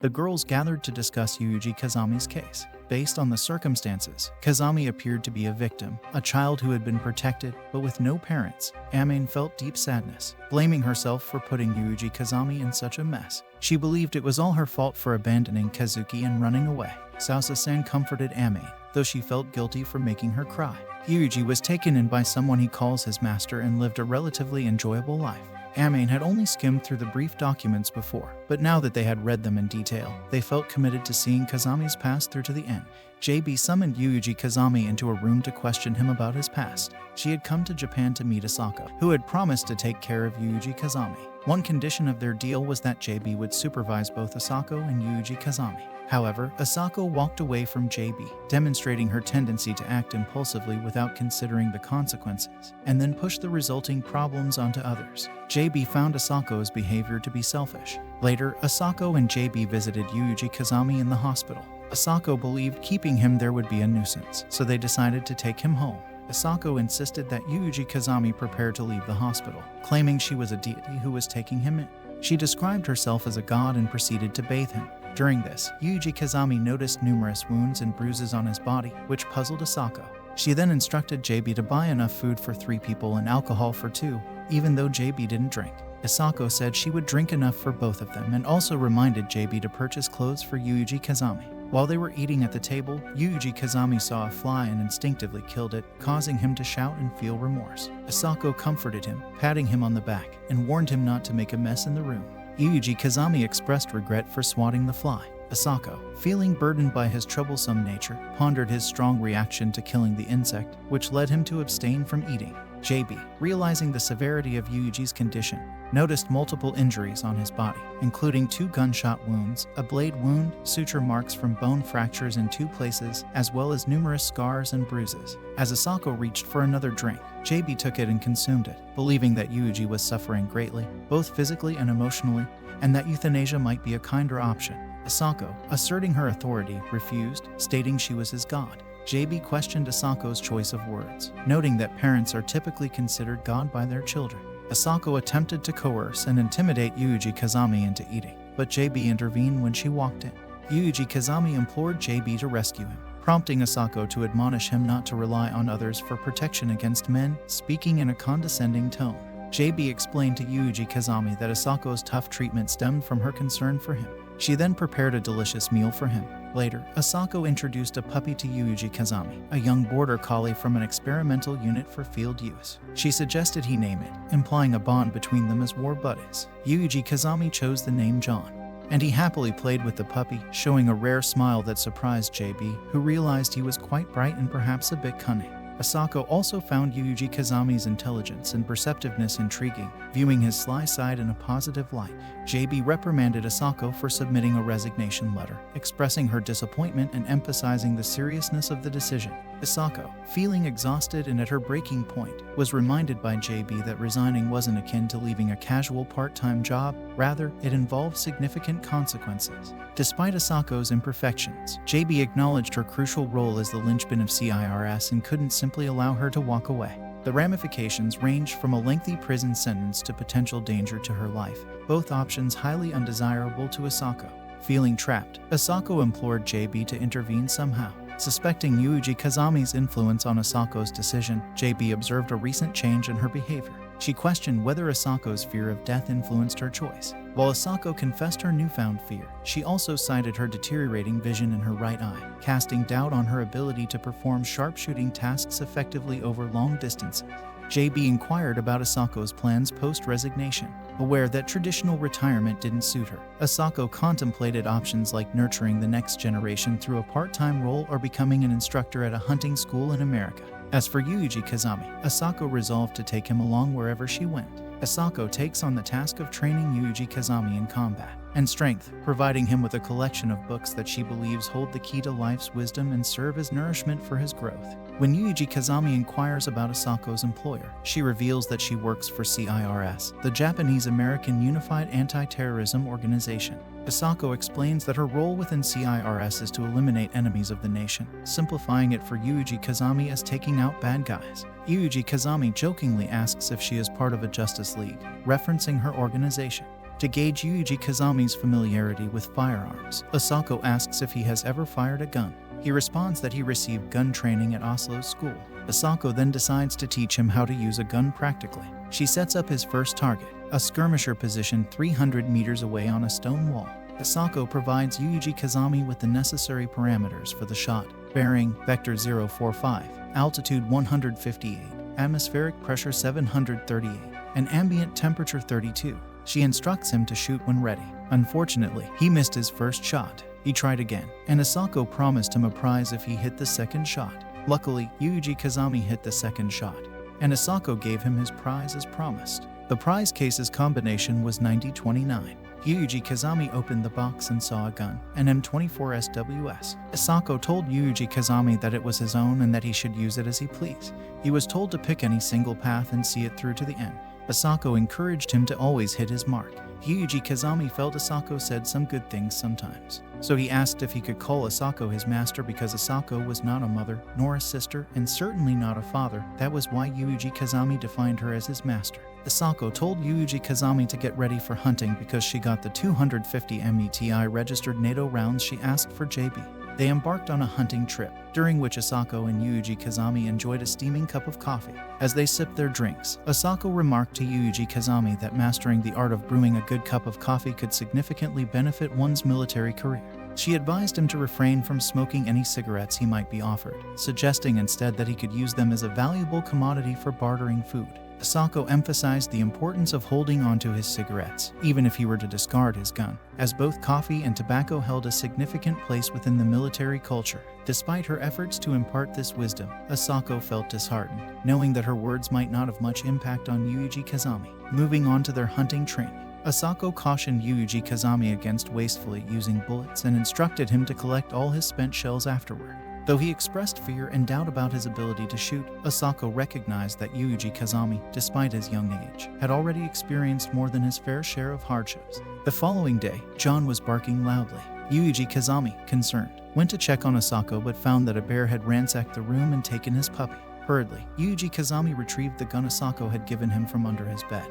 The girls gathered to discuss Yuji Kazami's case. Based on the circumstances, Kazami appeared to be a victim, a child who had been protected, but with no parents. Amane felt deep sadness, blaming herself for putting Yuji Kazami in such a mess. She believed it was all her fault for abandoning Kazuki and running away. Sausa-san comforted Amane, though she felt guilty for making her cry. Yuji was taken in by someone he calls his master and lived a relatively enjoyable life. Amane had only skimmed through the brief documents before, but now that they had read them in detail, they felt committed to seeing Kazami's past through to the end. JB summoned Yuji Kazami into a room to question him about his past. She had come to Japan to meet Asako, who had promised to take care of Yuji Kazami. One condition of their deal was that JB would supervise both Asako and Yuji Kazami. However, Asako walked away from JB, demonstrating her tendency to act impulsively without considering the consequences, and then push the resulting problems onto others. JB found Asako's behavior to be selfish. Later, Asako and JB visited Yuji Kazami in the hospital. Asako believed keeping him there would be a nuisance, so they decided to take him home. Asako insisted that Yuji Kazami prepare to leave the hospital, claiming she was a deity who was taking him in. She described herself as a god and proceeded to bathe him. During this, Yuji Kazami noticed numerous wounds and bruises on his body, which puzzled Asako. She then instructed JB to buy enough food for 3 people and alcohol for 2, even though JB didn't drink. Asako said she would drink enough for both of them and also reminded JB to purchase clothes for Yuji Kazami. While they were eating at the table, Yuji Kazami saw a fly and instinctively killed it, causing him to shout and feel remorse. Asako comforted him, patting him on the back, and warned him not to make a mess in the room. Yuji Kazami expressed regret for swatting the fly. Asako, feeling burdened by his troublesome nature, pondered his strong reaction to killing the insect, which led him to abstain from eating. JB, realizing the severity of Yuji's condition, noticed multiple injuries on his body, including 2 gunshot wounds, a blade wound, suture marks from bone fractures in 2 places, as well as numerous scars and bruises. As Asako reached for another drink, JB took it and consumed it, believing that Yuji was suffering greatly, both physically and emotionally, and that euthanasia might be a kinder option. Asako, asserting her authority, refused, stating she was his god. JB questioned Asako's choice of words, noting that parents are typically considered God by their children. Asako attempted to coerce and intimidate Yuji Kazami into eating, but JB intervened when she walked in. Yuji Kazami implored JB to rescue him, prompting Asako to admonish him not to rely on others for protection against men, speaking in a condescending tone. JB explained to Yuji Kazami that Asako's tough treatment stemmed from her concern for him. She then prepared a delicious meal for him. Later, Asako introduced a puppy to Yuji Kazami, a young border collie from an experimental unit for field use. She suggested he name it, implying a bond between them as war buddies. Yuji Kazami chose the name John, and he happily played with the puppy, showing a rare smile that surprised JB, who realized he was quite bright and perhaps a bit cunning. Asako also found Yuji Kazami's intelligence and perceptiveness intriguing, viewing his sly side in a positive light. JB reprimanded Asako for submitting a resignation letter, expressing her disappointment and emphasizing the seriousness of the decision. Asako, feeling exhausted and at her breaking point, was reminded by JB that resigning wasn't akin to leaving a casual part-time job, rather, it involved significant consequences. Despite Asako's imperfections, JB acknowledged her crucial role as the linchpin of CIRS and couldn't simply allow her to walk away. The ramifications ranged from a lengthy prison sentence to potential danger to her life, both options highly undesirable to Asako. Feeling trapped, Asako implored JB to intervene somehow. Suspecting Yuji Kazami's influence on Asako's decision, JB observed a recent change in her behavior. She questioned whether Asako's fear of death influenced her choice. While Asako confessed her newfound fear, she also cited her deteriorating vision in her right eye, casting doubt on her ability to perform sharpshooting tasks effectively over long distances. JB inquired about Asako's plans post-resignation. Aware that traditional retirement didn't suit her, Asako contemplated options like nurturing the next generation through a part-time role or becoming an instructor at a hunting school in America. As for Yuji Kazami, Asako resolved to take him along wherever she went. Asako takes on the task of training Yuji Kazami in combat and strength, providing him with a collection of books that she believes hold the key to life's wisdom and serve as nourishment for his growth. When Yuji Kazami inquires about Asako's employer, she reveals that she works for CIRS, the Japanese-American Unified Anti-Terrorism Organization. Asako explains that her role within CIRS is to eliminate enemies of the nation, simplifying it for Yuji Kazami as taking out bad guys. Yuji Kazami jokingly asks if she is part of a Justice League, referencing her organization. To gauge Yuji Kazami's familiarity with firearms, Asako asks if he has ever fired a gun. He responds that he received gun training at Oslo's school. Asako then decides to teach him how to use a gun practically. She sets up his first target, a skirmisher positioned 300 meters away on a stone wall. Asako provides Yuji Kazami with the necessary parameters for the shot: bearing, vector 045, altitude 158, atmospheric pressure 738, and ambient temperature 32. She instructs him to shoot when ready. Unfortunately, he missed his first shot. He tried again, and Asako promised him a prize if he hit the second shot. Luckily, Yuji Kazami hit the second shot, and Asako gave him his prize as promised. The prize case's combination was 9029. Yuji Kazami opened the box and saw a gun, an M24 SWS. Asako told Yuji Kazami that it was his own and that he should use it as he pleased. He was told to pick any single path and see it through to the end. Asako encouraged him to always hit his mark. Yuji Kazami felt Asako said some good things sometimes, so he asked if he could call Asako his master because Asako was not a mother, nor a sister, and certainly not a father. That was why Yuji Kazami defined her as his master. Asako told Yuji Kazami to get ready for hunting because she got the 250 METI registered NATO rounds she asked for JB. They embarked on a hunting trip, during which Asako and Yuji Kazami enjoyed a steaming cup of coffee. As they sipped their drinks, Asako remarked to Yuji Kazami that mastering the art of brewing a good cup of coffee could significantly benefit one's military career. She advised him to refrain from smoking any cigarettes he might be offered, suggesting instead that he could use them as a valuable commodity for bartering food. Asako emphasized the importance of holding onto his cigarettes, even if he were to discard his gun, as both coffee and tobacco held a significant place within the military culture. Despite her efforts to impart this wisdom, Asako felt disheartened, knowing that her words might not have much impact on Yuji Kazami. Moving on to their hunting training, Asako cautioned Yuji Kazami against wastefully using bullets and instructed him to collect all his spent shells afterward. Though he expressed fear and doubt about his ability to shoot, Asako recognized that Yuji Kazami, despite his young age, had already experienced more than his fair share of hardships. The following day, John was barking loudly. Yuji Kazami, concerned, went to check on Asako but found that a bear had ransacked the room and taken his puppy. Hurriedly, Yuji Kazami retrieved the gun Asako had given him from under his bed.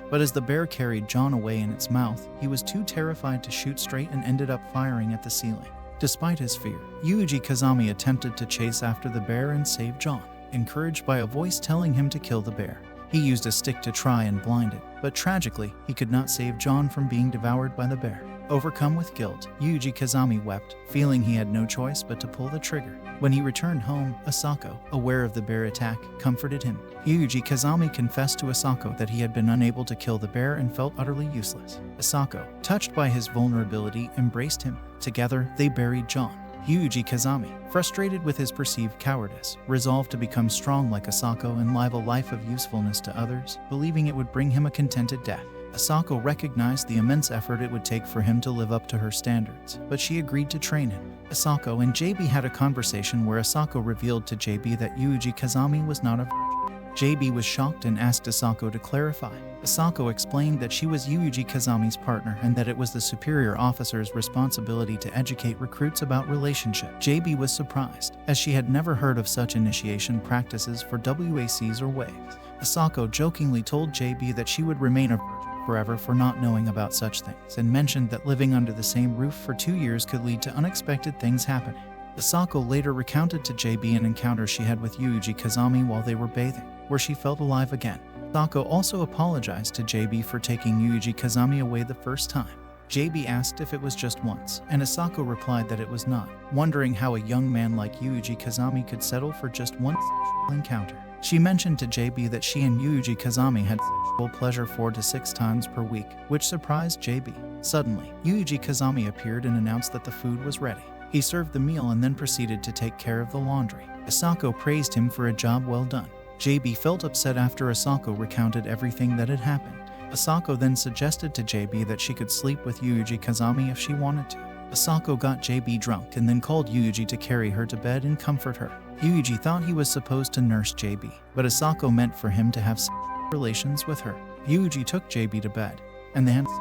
But as the bear carried John away in its mouth, he was too terrified to shoot straight and ended up firing at the ceiling. Despite his fear, Yuji Kazami attempted to chase after the bear and save John, encouraged by a voice telling him to kill the bear. He used a stick to try and blind it, but tragically, he could not save John from being devoured by the bear. Overcome with guilt, Yuji Kazami wept, feeling he had no choice but to pull the trigger. When he returned home, Asako, aware of the bear attack, comforted him. Yuji Kazami confessed to Asako that he had been unable to kill the bear and felt utterly useless. Asako, touched by his vulnerability, embraced him. Together, they buried John. Yuji Kazami, frustrated with his perceived cowardice, resolved to become strong like Asako and live a life of usefulness to others, believing it would bring him a contented death. Asako recognized the immense effort it would take for him to live up to her standards, but she agreed to train him. Asako and JB had a conversation where Asako revealed to JB that Yuji Kazami was not a virgin. JB was shocked and asked Asako to clarify. Asako explained that she was Yuji Kazami's partner and that it was the superior officer's responsibility to educate recruits about relationship. JB was surprised, as she had never heard of such initiation practices for WACs or waves. Asako jokingly told JB that she would remain a virgin forever for not knowing about such things, and mentioned that living under the same roof for 2 years could lead to unexpected things happening. Asako later recounted to JB an encounter she had with Yuji Kazami while they were bathing, where she felt alive again. Asako also apologized to JB for taking Yuji Kazami away the first time. JB asked if it was just once, and Asako replied that it was not, wondering how a young man like Yuji Kazami could settle for just one sexual encounter. She mentioned to JB that she and Yuji Kazami had sexual pleasure 4 to 6 times per week, which surprised JB. Suddenly, Yuji Kazami appeared and announced that the food was ready. He served the meal and then proceeded to take care of the laundry. Asako praised him for a job well done. JB felt upset after Asako recounted everything that had happened. Asako then suggested to JB that she could sleep with Yuji Kazami if she wanted to. Asako got JB drunk and then called Yuji to carry her to bed and comfort her. Yuji thought he was supposed to nurse JB, but Asako meant for him to have sexual relations with her. Yuji took JB to bed, and they had sex.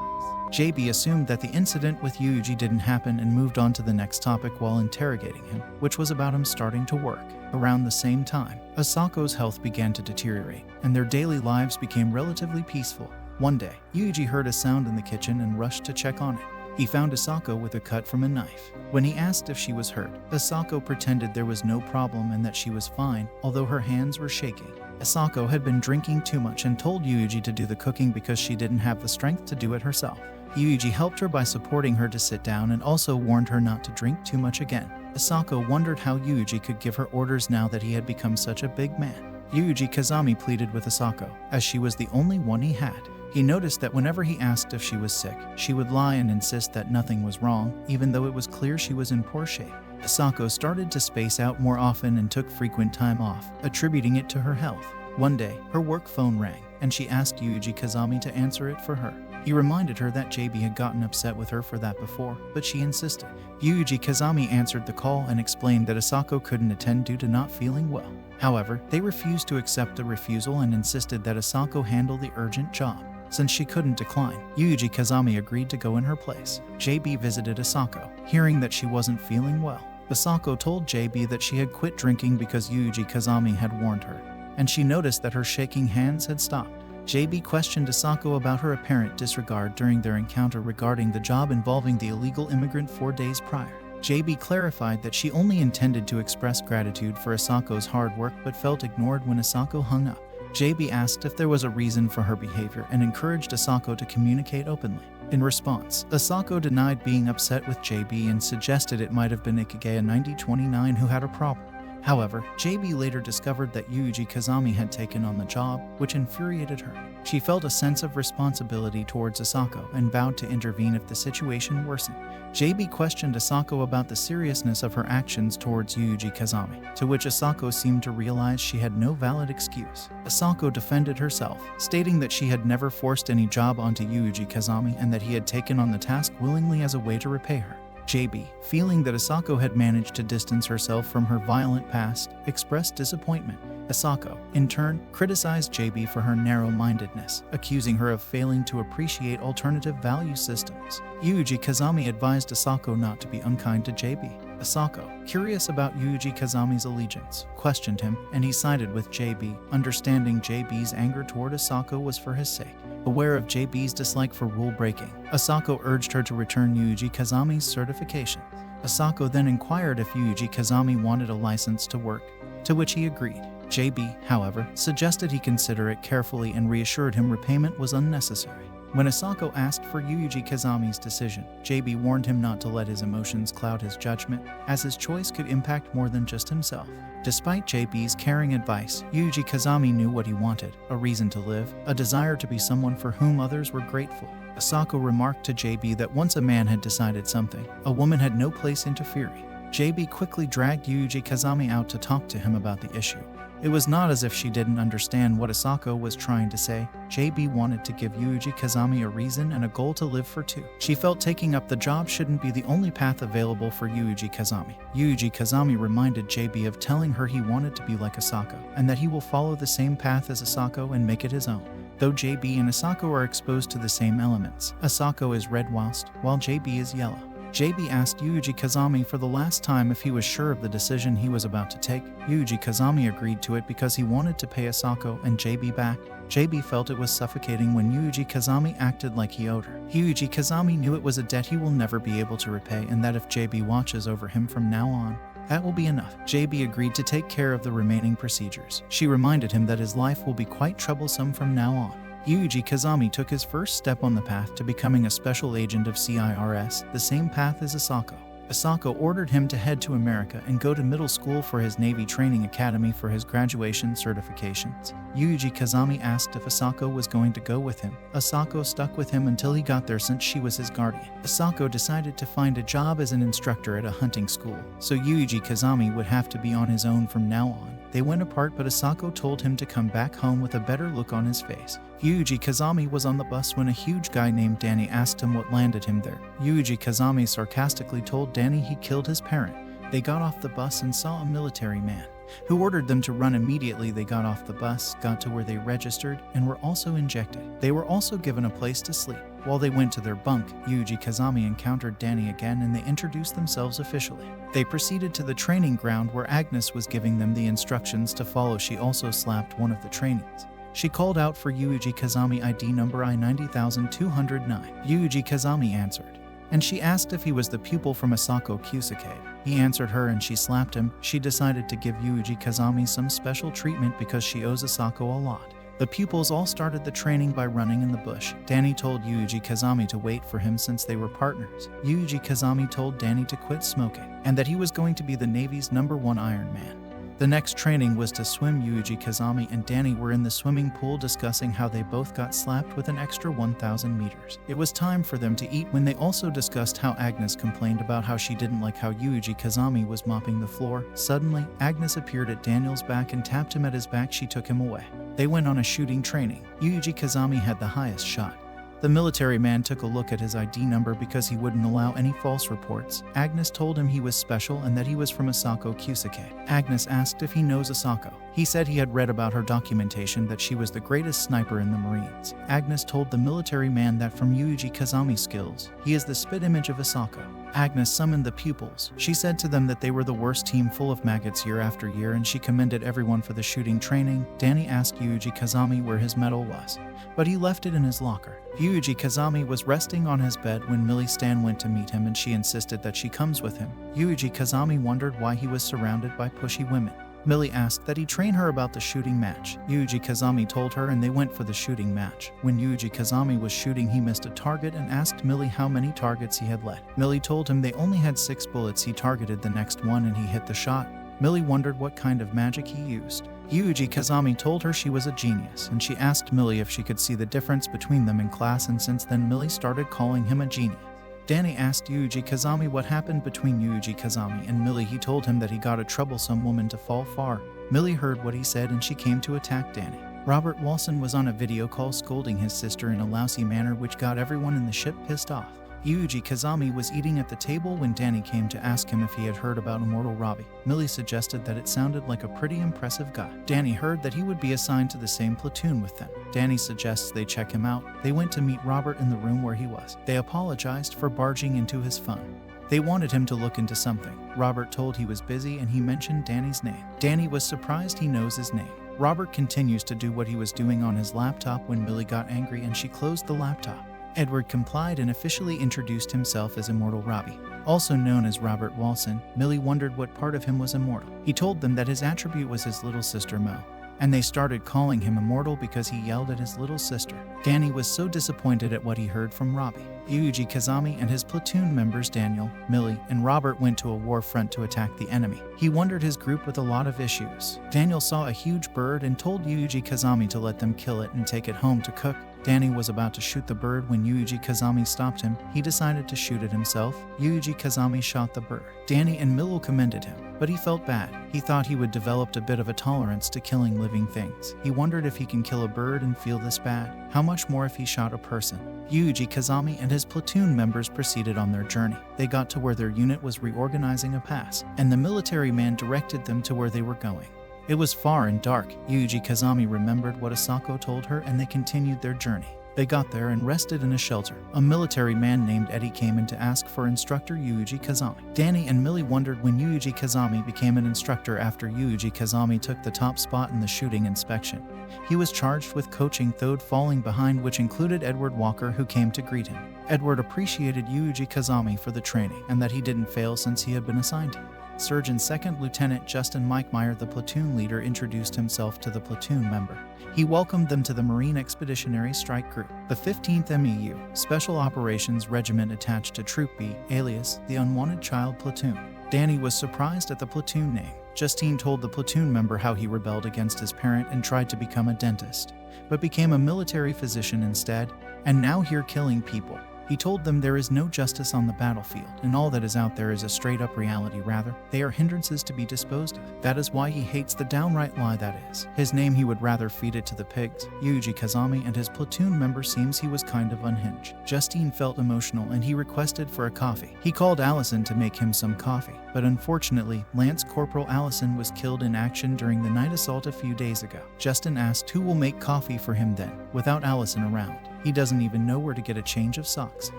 JB assumed that the incident with Yuji didn't happen and moved on to the next topic while interrogating him, which was about him starting to work. Around the same time, Asako's health began to deteriorate, and their daily lives became relatively peaceful. One day, Yuji heard a sound in the kitchen and rushed to check on it. He found Asako with a cut from a knife. When he asked if she was hurt, Asako pretended there was no problem and that she was fine, although her hands were shaking. Asako had been drinking too much and told Yuji to do the cooking because she didn't have the strength to do it herself. Yuji helped her by supporting her to sit down and also warned her not to drink too much again. Asako wondered how Yuji could give her orders now that he had become such a big man. Yuji Kazami pleaded with Asako, as she was the only one he had. He noticed that whenever he asked if she was sick, she would lie and insist that nothing was wrong, even though it was clear she was in poor shape. Asako started to space out more often and took frequent time off, attributing it to her health. One day, her work phone rang, and she asked Yuji Kazami to answer it for her. He reminded her that JB had gotten upset with her for that before, but she insisted. Yuji Kazami answered the call and explained that Asako couldn't attend due to not feeling well. However, they refused to accept the refusal and insisted that Asako handle the urgent job. Since she couldn't decline, Yuji Kazami agreed to go in her place. JB visited Asako, hearing that she wasn't feeling well. Asako told JB that she had quit drinking because Yuji Kazami had warned her, and she noticed that her shaking hands had stopped. JB questioned Asako about her apparent disregard during their encounter regarding the job involving the illegal immigrant 4 days prior. JB clarified that she only intended to express gratitude for Asako's hard work but felt ignored when Asako hung up. JB asked if there was a reason for her behavior and encouraged Asako to communicate openly. In response, Asako denied being upset with JB and suggested it might have been Ikigaya 9029 who had a problem. However, JB later discovered that Yuji Kazami had taken on the job, which infuriated her. She felt a sense of responsibility towards Asako and vowed to intervene if the situation worsened. JB questioned Asako about the seriousness of her actions towards Yuji Kazami, to which Asako seemed to realize she had no valid excuse. Asako defended herself, stating that she had never forced any job onto Yuji Kazami and that he had taken on the task willingly as a way to repay her. JB, feeling that Asako had managed to distance herself from her violent past, expressed disappointment. Asako, in turn, criticized JB for her narrow-mindedness, accusing her of failing to appreciate alternative value systems. Yuji Kazami advised Asako not to be unkind to JB. Asako, curious about Yuji Kazami's allegiance, questioned him, and he sided with JB, understanding JB's anger toward Asako was for his sake. Aware of JB's dislike for rule-breaking, Asako urged her to return Yuji Kazami's certification. Asako then inquired if Yuji Kazami wanted a license to work, to which he agreed. JB, however, suggested he consider it carefully and reassured him repayment was unnecessary. When Asako asked for Yuji Kazami's decision, JB warned him not to let his emotions cloud his judgment, as his choice could impact more than just himself. Despite JB's caring advice, Yuji Kazami knew what he wanted: a reason to live, a desire to be someone for whom others were grateful. Asako remarked to JB that once a man had decided something, a woman had no place interfering. JB quickly dragged Yuji Kazami out to talk to him about the issue. It was not as if she didn't understand what Asako was trying to say. JB wanted to give Yuji Kazami a reason and a goal to live for too. She felt taking up the job shouldn't be the only path available for Yuji Kazami. Yuji Kazami reminded JB of telling her he wanted to be like Asako, and that he will follow the same path as Asako and make it his own. Though JB and Asako are exposed to the same elements, Asako is red while JB is yellow. JB asked Yuji Kazami for the last time if he was sure of the decision he was about to take. Yuji Kazami agreed to it because he wanted to pay Asako and JB back. JB felt it was suffocating when Yuji Kazami acted like he owed her. Yuji Kazami knew it was a debt he will never be able to repay and that if JB watches over him from now on, that will be enough. JB agreed to take care of the remaining procedures. She reminded him that his life will be quite troublesome from now on. Yuji Kazami took his first step on the path to becoming a special agent of CIRS, the same path as Asako. Asako ordered him to head to America and go to middle school for his Navy Training Academy for his graduation certifications. Yuji Kazami asked if Asako was going to go with him. Asako stuck with him until he got there since she was his guardian. Asako decided to find a job as an instructor at a hunting school, so Yuji Kazami would have to be on his own from now on. They went apart, but Asako told him to come back home with a better look on his face. Yuji Kazami was on the bus when a huge guy named Danny asked him what landed him there. Yuji Kazami sarcastically told Danny he killed his parent. They got off the bus and saw a military man, who ordered them to run immediately. They got off the bus, got to where they registered, and were also injected. They were also given a place to sleep. While they went to their bunk, Yuji Kazami encountered Danny again and they introduced themselves officially. They proceeded to the training ground where Agnes was giving them the instructions to follow. She also slapped one of the trainees. She called out for Yuuji Kazami ID number I-90209. Yuuji Kazami answered, and she asked if he was the pupil from Asako Kyusake. He answered her and she slapped him. She decided to give Yuuji Kazami some special treatment because she owes Asako a lot. The pupils all started the training by running in the bush. Danny told Yuuji Kazami to wait for him since they were partners. Yuuji Kazami told Danny to quit smoking and that he was going to be the Navy's #1 Iron Man. The next training was to swim. Yuuji Kazami and Danny were in the swimming pool discussing how they both got slapped with an extra 1,000 meters. It was time for them to eat when they also discussed how Agnes complained about how she didn't like how Yuuji Kazami was mopping the floor. Suddenly, Agnes appeared at Daniel's back and tapped him at his back. She took him away. They went on a shooting training. Yuuji Kazami had the highest shot. The military man took a look at his ID number because he wouldn't allow any false reports. Agnes told him he was special and that he was from Asako Kyusake. Agnes asked if he knows Asako. He said he had read about her documentation that she was the greatest sniper in the Marines. Agnes told the military man that from Yuuji Kazami's skills, he is the spit image of Asako. Agnes summoned the pupils. She said to them that they were the worst team full of maggots year after year and she commended everyone for the shooting training. Danny asked Yuuji Kazami where his medal was, but he left it in his locker. Yuuji Kazami was resting on his bed when Millie Stan went to meet him and she insisted that she comes with him. Yuuji Kazami wondered why he was surrounded by pushy women. Millie asked that he train her about the shooting match. Yuuji Kazami told her and they went for the shooting match. When Yuuji Kazami was shooting, he missed a target and asked Millie how many targets he had led. Millie told him they only had 6 bullets. He targeted the next one and he hit the shot. Millie wondered what kind of magic he used. Yuuji Kazami told her she was a genius and she asked Millie if she could see the difference between them in class, and since then Millie started calling him a genius. Danny asked Yuuji Kazami what happened between Yuuji Kazami and Millie. He told him that he got a troublesome woman to fall far. Millie heard what he said and she came to attack Danny. Robert Walson was on a video call scolding his sister in a lousy manner which got everyone in the ship pissed off. Yuuji Kazami was eating at the table when Danny came to ask him if he had heard about Immortal Robbie. Millie suggested that it sounded like a pretty impressive guy. Danny heard that he would be assigned to the same platoon with them. Danny suggests they check him out. They went to meet Robert in the room where he was. They apologized for barging into his fun. They wanted him to look into something. Robert told he was busy and he mentioned Danny's name. Danny was surprised he knows his name. Robert continues to do what he was doing on his laptop when Millie got angry and she closed the laptop. Edward complied and officially introduced himself as Immortal Robbie, also known as Robert Walson. Millie wondered what part of him was immortal. He told them that his attribute was his little sister Mo, and they started calling him immortal because he yelled at his little sister. Danny was so disappointed at what he heard from Robbie. Yuuji Kazami and his platoon members Daniel, Millie, and Robert went to a war front to attack the enemy. He wondered his group with a lot of issues. Daniel saw a huge bird and told Yuuji Kazami to let them kill it and take it home to cook. Danny was about to shoot the bird when Yuuji Kazami stopped him. He decided to shoot it himself. Yuuji Kazami shot the bird. Danny and Millie commended him, but he felt bad. He thought he would develop a bit of a tolerance to killing living things. He wondered if he can kill a bird and feel this bad. How much more if he shot a person? Yuuji Kazami and his platoon members proceeded on their journey. They got to where their unit was reorganizing a pass, and the military man directed them to where they were going. It was far and dark. Yuuji Kazami remembered what Asako told her and they continued their journey. They got there and rested in a shelter. A military man named Eddie came in to ask for instructor Yuuji Kazami. Danny and Millie wondered when Yuuji Kazami became an instructor after Yuuji Kazami took the top spot in the shooting inspection. He was charged with coaching those falling behind, which included Edward Walker, who came to greet him. Edward appreciated Yuuji Kazami for the training and that he didn't fail since he had been assigned him. Surgeon Second Lieutenant Justin Mike Meyer, the platoon leader, introduced himself to the platoon member. He welcomed them to the Marine Expeditionary Strike Group, the 15th MEU, Special Operations Regiment attached to Troop B, alias the Unwanted Child Platoon. Danny was surprised at the platoon name. Justine told the platoon member how he rebelled against his parent and tried to become a dentist, but became a military physician instead, and now here killing people. He told them there is no justice on the battlefield, and all that is out there is a straight-up reality. Rather, they are hindrances to be disposed of. That is why he hates the downright lie that is his name. He would rather feed it to the pigs. Yuuji Kazami and his platoon member seems he was kind of unhinged. Justine felt emotional and he requested for a coffee. He called Allison to make him some coffee, but unfortunately, Lance Corporal Allison was killed in action during the night assault a few days ago. Justin asked who will make coffee for him then, without Allison around. He doesn't even know where to get a change of socks.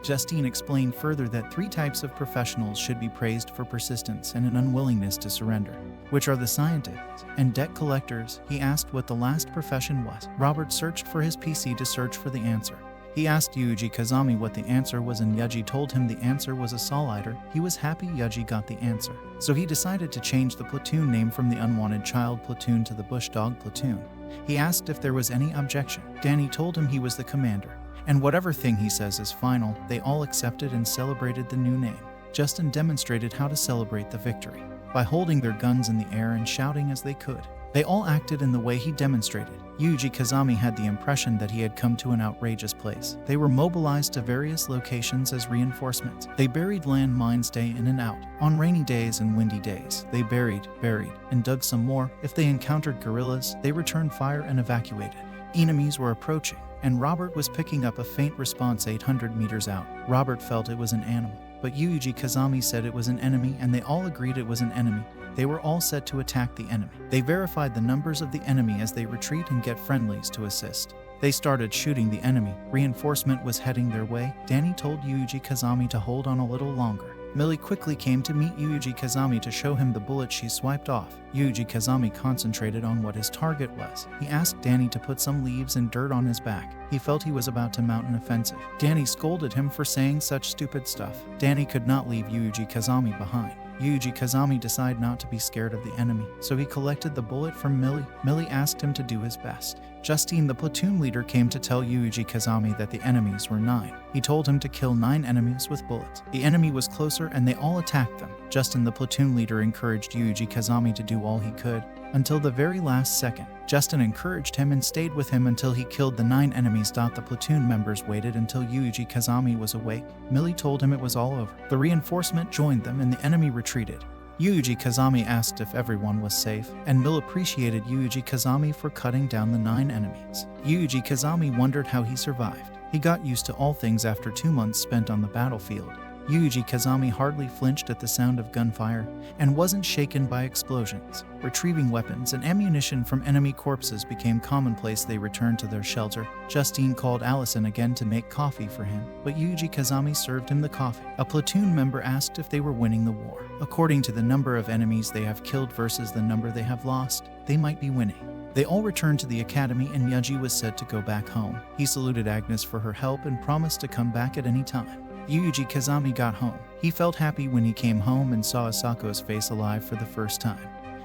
Justine explained further that 3 types of professionals should be praised for persistence and an unwillingness to surrender, which are the scientists and debt collectors. He asked what the last profession was. Robert searched for his PC to search for the answer. He asked Yuji Kazami what the answer was and Yuji told him the answer was a solider. He was happy Yuji got the answer, so he decided to change the platoon name from the Unwanted Child Platoon to the Bush Dog Platoon. He asked if there was any objection. Danny told him he was the commander, and whatever thing he says is final. They all accepted and celebrated the new name. Justin demonstrated how to celebrate the victory by holding their guns in the air and shouting as they could. They all acted in the way he demonstrated. Yuji Kazami had the impression that he had come to an outrageous place. They were mobilized to various locations as reinforcements. They buried land mines day in and out. On rainy days and windy days, they buried, and dug some more. If they encountered guerrillas, they returned fire and evacuated. Enemies were approaching, and Robert was picking up a faint response 800 meters out. Robert felt it was an animal, but Yuji Kazami said it was an enemy, and they all agreed it was an enemy. They were all set to attack the enemy. They verified the numbers of the enemy as they retreat and get friendlies to assist. They started shooting the enemy. Reinforcement was heading their way. Danny told Yuji Kazami to hold on a little longer. Millie quickly came to meet Yuji Kazami to show him the bullet she swiped off. Yuji Kazami concentrated on what his target was. He asked Danny to put some leaves and dirt on his back. He felt he was about to mount an offensive. Danny scolded him for saying such stupid stuff. Danny could not leave Yuji Kazami behind. Yuji Kazami decided not to be scared of the enemy, so he collected the bullet from Millie. Millie asked him to do his best. Justine, the platoon leader, came to tell Yuji Kazami that the enemies were 9. He told him to kill 9 enemies with bullets. The enemy was closer and they all attacked them. Justin, the platoon leader, encouraged Yuji Kazami to do all he could until the very last second. Justin encouraged him and stayed with him until he killed the 9 enemies. The platoon members waited until Yuji Kazami was awake. Millie told him it was all over. The reinforcement joined them and the enemy retreated. Yuji Kazami asked if everyone was safe, and Mill appreciated Yuji Kazami for cutting down the 9 enemies. Yuji Kazami wondered how he survived. He got used to all things after 2 months spent on the battlefield. Yuji Kazami hardly flinched at the sound of gunfire and wasn't shaken by explosions. Retrieving weapons and ammunition from enemy corpses became commonplace. They returned to their shelter. Justine called Allison again to make coffee for him, but Yuji Kazami served him the coffee. A platoon member asked if they were winning the war. According to the number of enemies they have killed versus the number they have lost, they might be winning. They all returned to the academy and Yuji was said to go back home. He saluted Agnes for her help and promised to come back at any time. Yuji Kazami got home. He felt happy when he came home and saw Asako's face alive for the first time.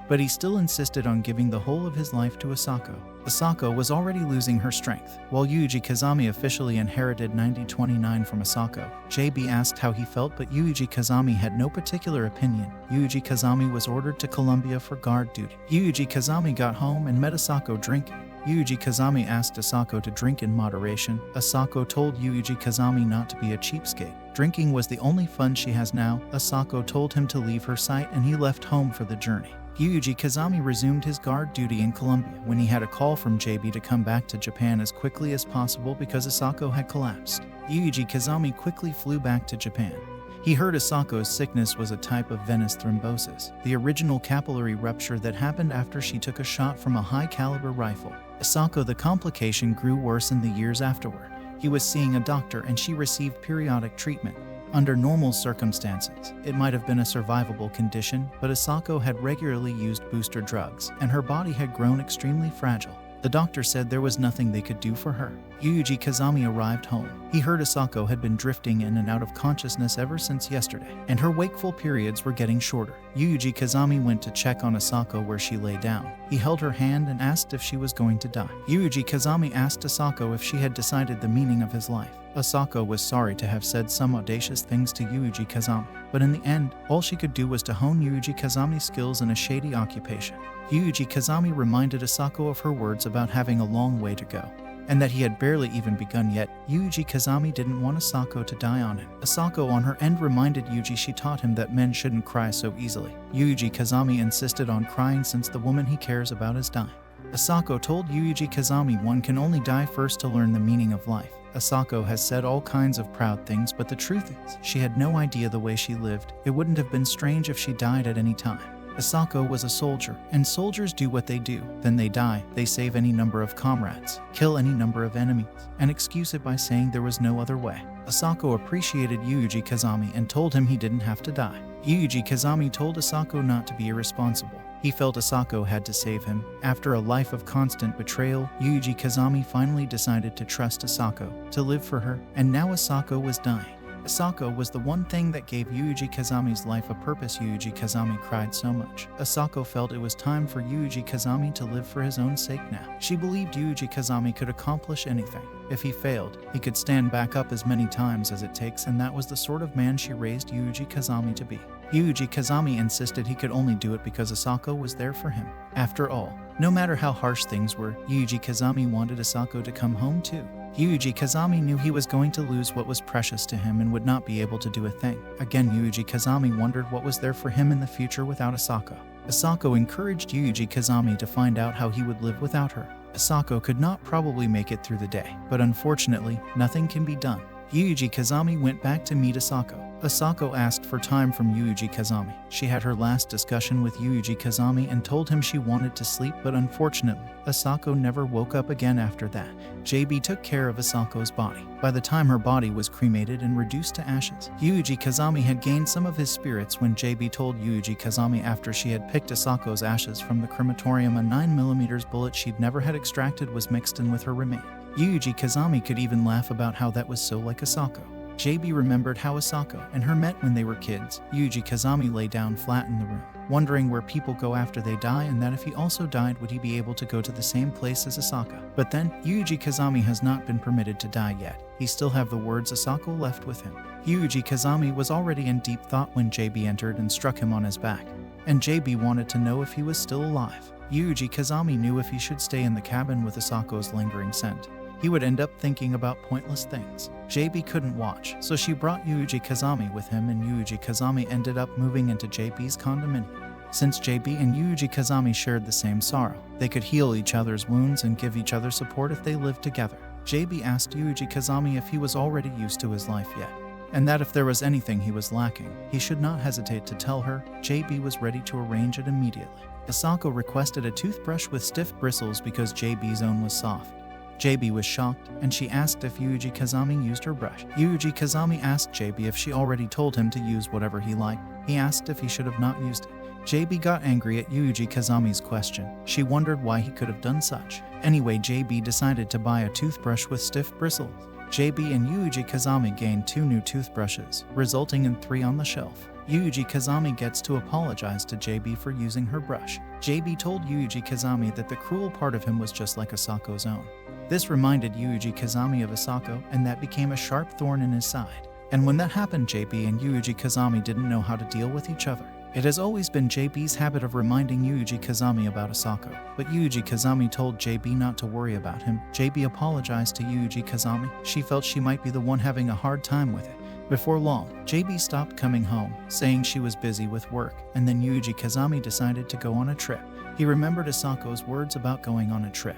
But he still insisted on giving the whole of his life to Asako. Asako was already losing her strength. While Yuji Kazami officially inherited 90-29 from Asako, JB asked how he felt, but Yuji Kazami had no particular opinion. Yuji Kazami was ordered to Columbia for guard duty. Yuji Kazami got home and met Asako drinking. Yuji Kazami asked Asako to drink in moderation. Asako told Yuji Kazami not to be a cheapskate. Drinking was the only fun she has now. Asako told him to leave her sight and he left home for the journey. Yuji Kazami resumed his guard duty in Columbia when he had a call from JB to come back to Japan as quickly as possible because Asako had collapsed. Yuji Kazami quickly flew back to Japan. He heard Asako's sickness was a type of venous thrombosis, the original capillary rupture that happened after she took a shot from a high-caliber rifle. Asako, the complication grew worse in the years afterward. He was seeing a doctor and she received periodic treatment. Under normal circumstances, it might have been a survivable condition, but Asako had regularly used booster drugs and her body had grown extremely fragile. The doctor said there was nothing they could do for her. Yuji Kazami arrived home. He heard Asako had been drifting in and out of consciousness ever since yesterday, and her wakeful periods were getting shorter. Yuji Kazami went to check on Asako where she lay down. He held her hand and asked if she was going to die. Yuji Kazami asked Asako if she had decided the meaning of his life. Asako was sorry to have said some audacious things to Yuji Kazami, but in the end, all she could do was to hone Yuji Kazami's skills in a shady occupation. Yuji Kazami reminded Asako of her words about having a long way to go, and that he had barely even begun yet. Yuji Kazami didn't want Asako to die on him. Asako on her end reminded Yuji she taught him that men shouldn't cry so easily. Yuji Kazami insisted on crying since the woman he cares about is dying. Asako told Yuji Kazami one can only die first to learn the meaning of life. Asako has said all kinds of proud things, but the truth is, she had no idea the way she lived. It wouldn't have been strange if she died at any time. Asako was a soldier, and soldiers do what they do. Then they die. They save any number of comrades, kill any number of enemies, and excuse it by saying there was no other way. Asako appreciated Yuji Kazami and told him he didn't have to die. Yuji Kazami told Asako not to be irresponsible. He felt Asako had to save him. After a life of constant betrayal, Yuji Kazami finally decided to trust Asako, to live for her, and now Asako was dying. Asako was the one thing that gave Yuji Kazami's life a purpose. Yuji Kazami cried so much. Asako felt it was time for Yuji Kazami to live for his own sake now. She believed Yuji Kazami could accomplish anything. If he failed, he could stand back up as many times as it takes, and that was the sort of man she raised Yuji Kazami to be. Yuji Kazami insisted he could only do it because Asako was there for him. After all, no matter how harsh things were, Yuji Kazami wanted Asako to come home too. Yuji Kazami knew he was going to lose what was precious to him and would not be able to do a thing. Again, Yuji Kazami wondered what was there for him in the future without Asako. Asako encouraged Yuji Kazami to find out how he would live without her. Asako could not probably make it through the day, but unfortunately, nothing can be done. Yuji Kazami went back to meet Asako. Asako asked for time from Yuji Kazami. She had her last discussion with Yuji Kazami and told him she wanted to sleep, but unfortunately, Asako never woke up again after that. JB took care of Asako's body. By the time her body was cremated and reduced to ashes, Yuji Kazami had gained some of his spirits when JB told Yuji Kazami after she had picked Asako's ashes from the crematorium a 9mm bullet she'd never had extracted was mixed in with her remains. Yuji Kazami could even laugh about how that was so like Asako. JB remembered how Asako and her met when they were kids. Yuji Kazami lay down flat in the room, wondering where people go after they die and that if he also died would he be able to go to the same place as Asako. But then, Yuji Kazami has not been permitted to die yet. He still have the words Asako left with him. Yuji Kazami was already in deep thought when JB entered and struck him on his back. And JB wanted to know if he was still alive. Yuji Kazami knew if he should stay in the cabin with Asako's lingering scent, he would end up thinking about pointless things. JB couldn't watch, so she brought Yuji Kazami with him, and Yuji Kazami ended up moving into JB's condominium. Since JB and Yuji Kazami shared the same sorrow, they could heal each other's wounds and give each other support if they lived together. JB asked Yuji Kazami if he was already used to his life yet, and that if there was anything he was lacking, he should not hesitate to tell her. JB was ready to arrange it immediately. Asako requested a toothbrush with stiff bristles because JB's own was soft. JB was shocked, and she asked if Yuji Kazami used her brush. Yuji Kazami asked JB if she already told him to use whatever he liked. He asked if he should have not used it. JB got angry at Yuji Kazami's question. She wondered why he could have done such. Anyway, JB decided to buy a toothbrush with stiff bristles. JB and Yuji Kazami gained 2 new toothbrushes, resulting in 3 on the shelf. Yuji Kazami gets to apologize to JB for using her brush. JB told Yuji Kazami that the cruel part of him was just like Asako's own. This reminded Yuji Kazami of Asako, and that became a sharp thorn in his side. And when that happened, JB and Yuji Kazami didn't know how to deal with each other. It has always been JB's habit of reminding Yuji Kazami about Asako, but Yuji Kazami told JB not to worry about him. JB apologized to Yuji Kazami. She felt she might be the one having a hard time with it. Before long, JB stopped coming home, saying she was busy with work, and then Yuji Kazami decided to go on a trip. He remembered Asako's words about going on a trip,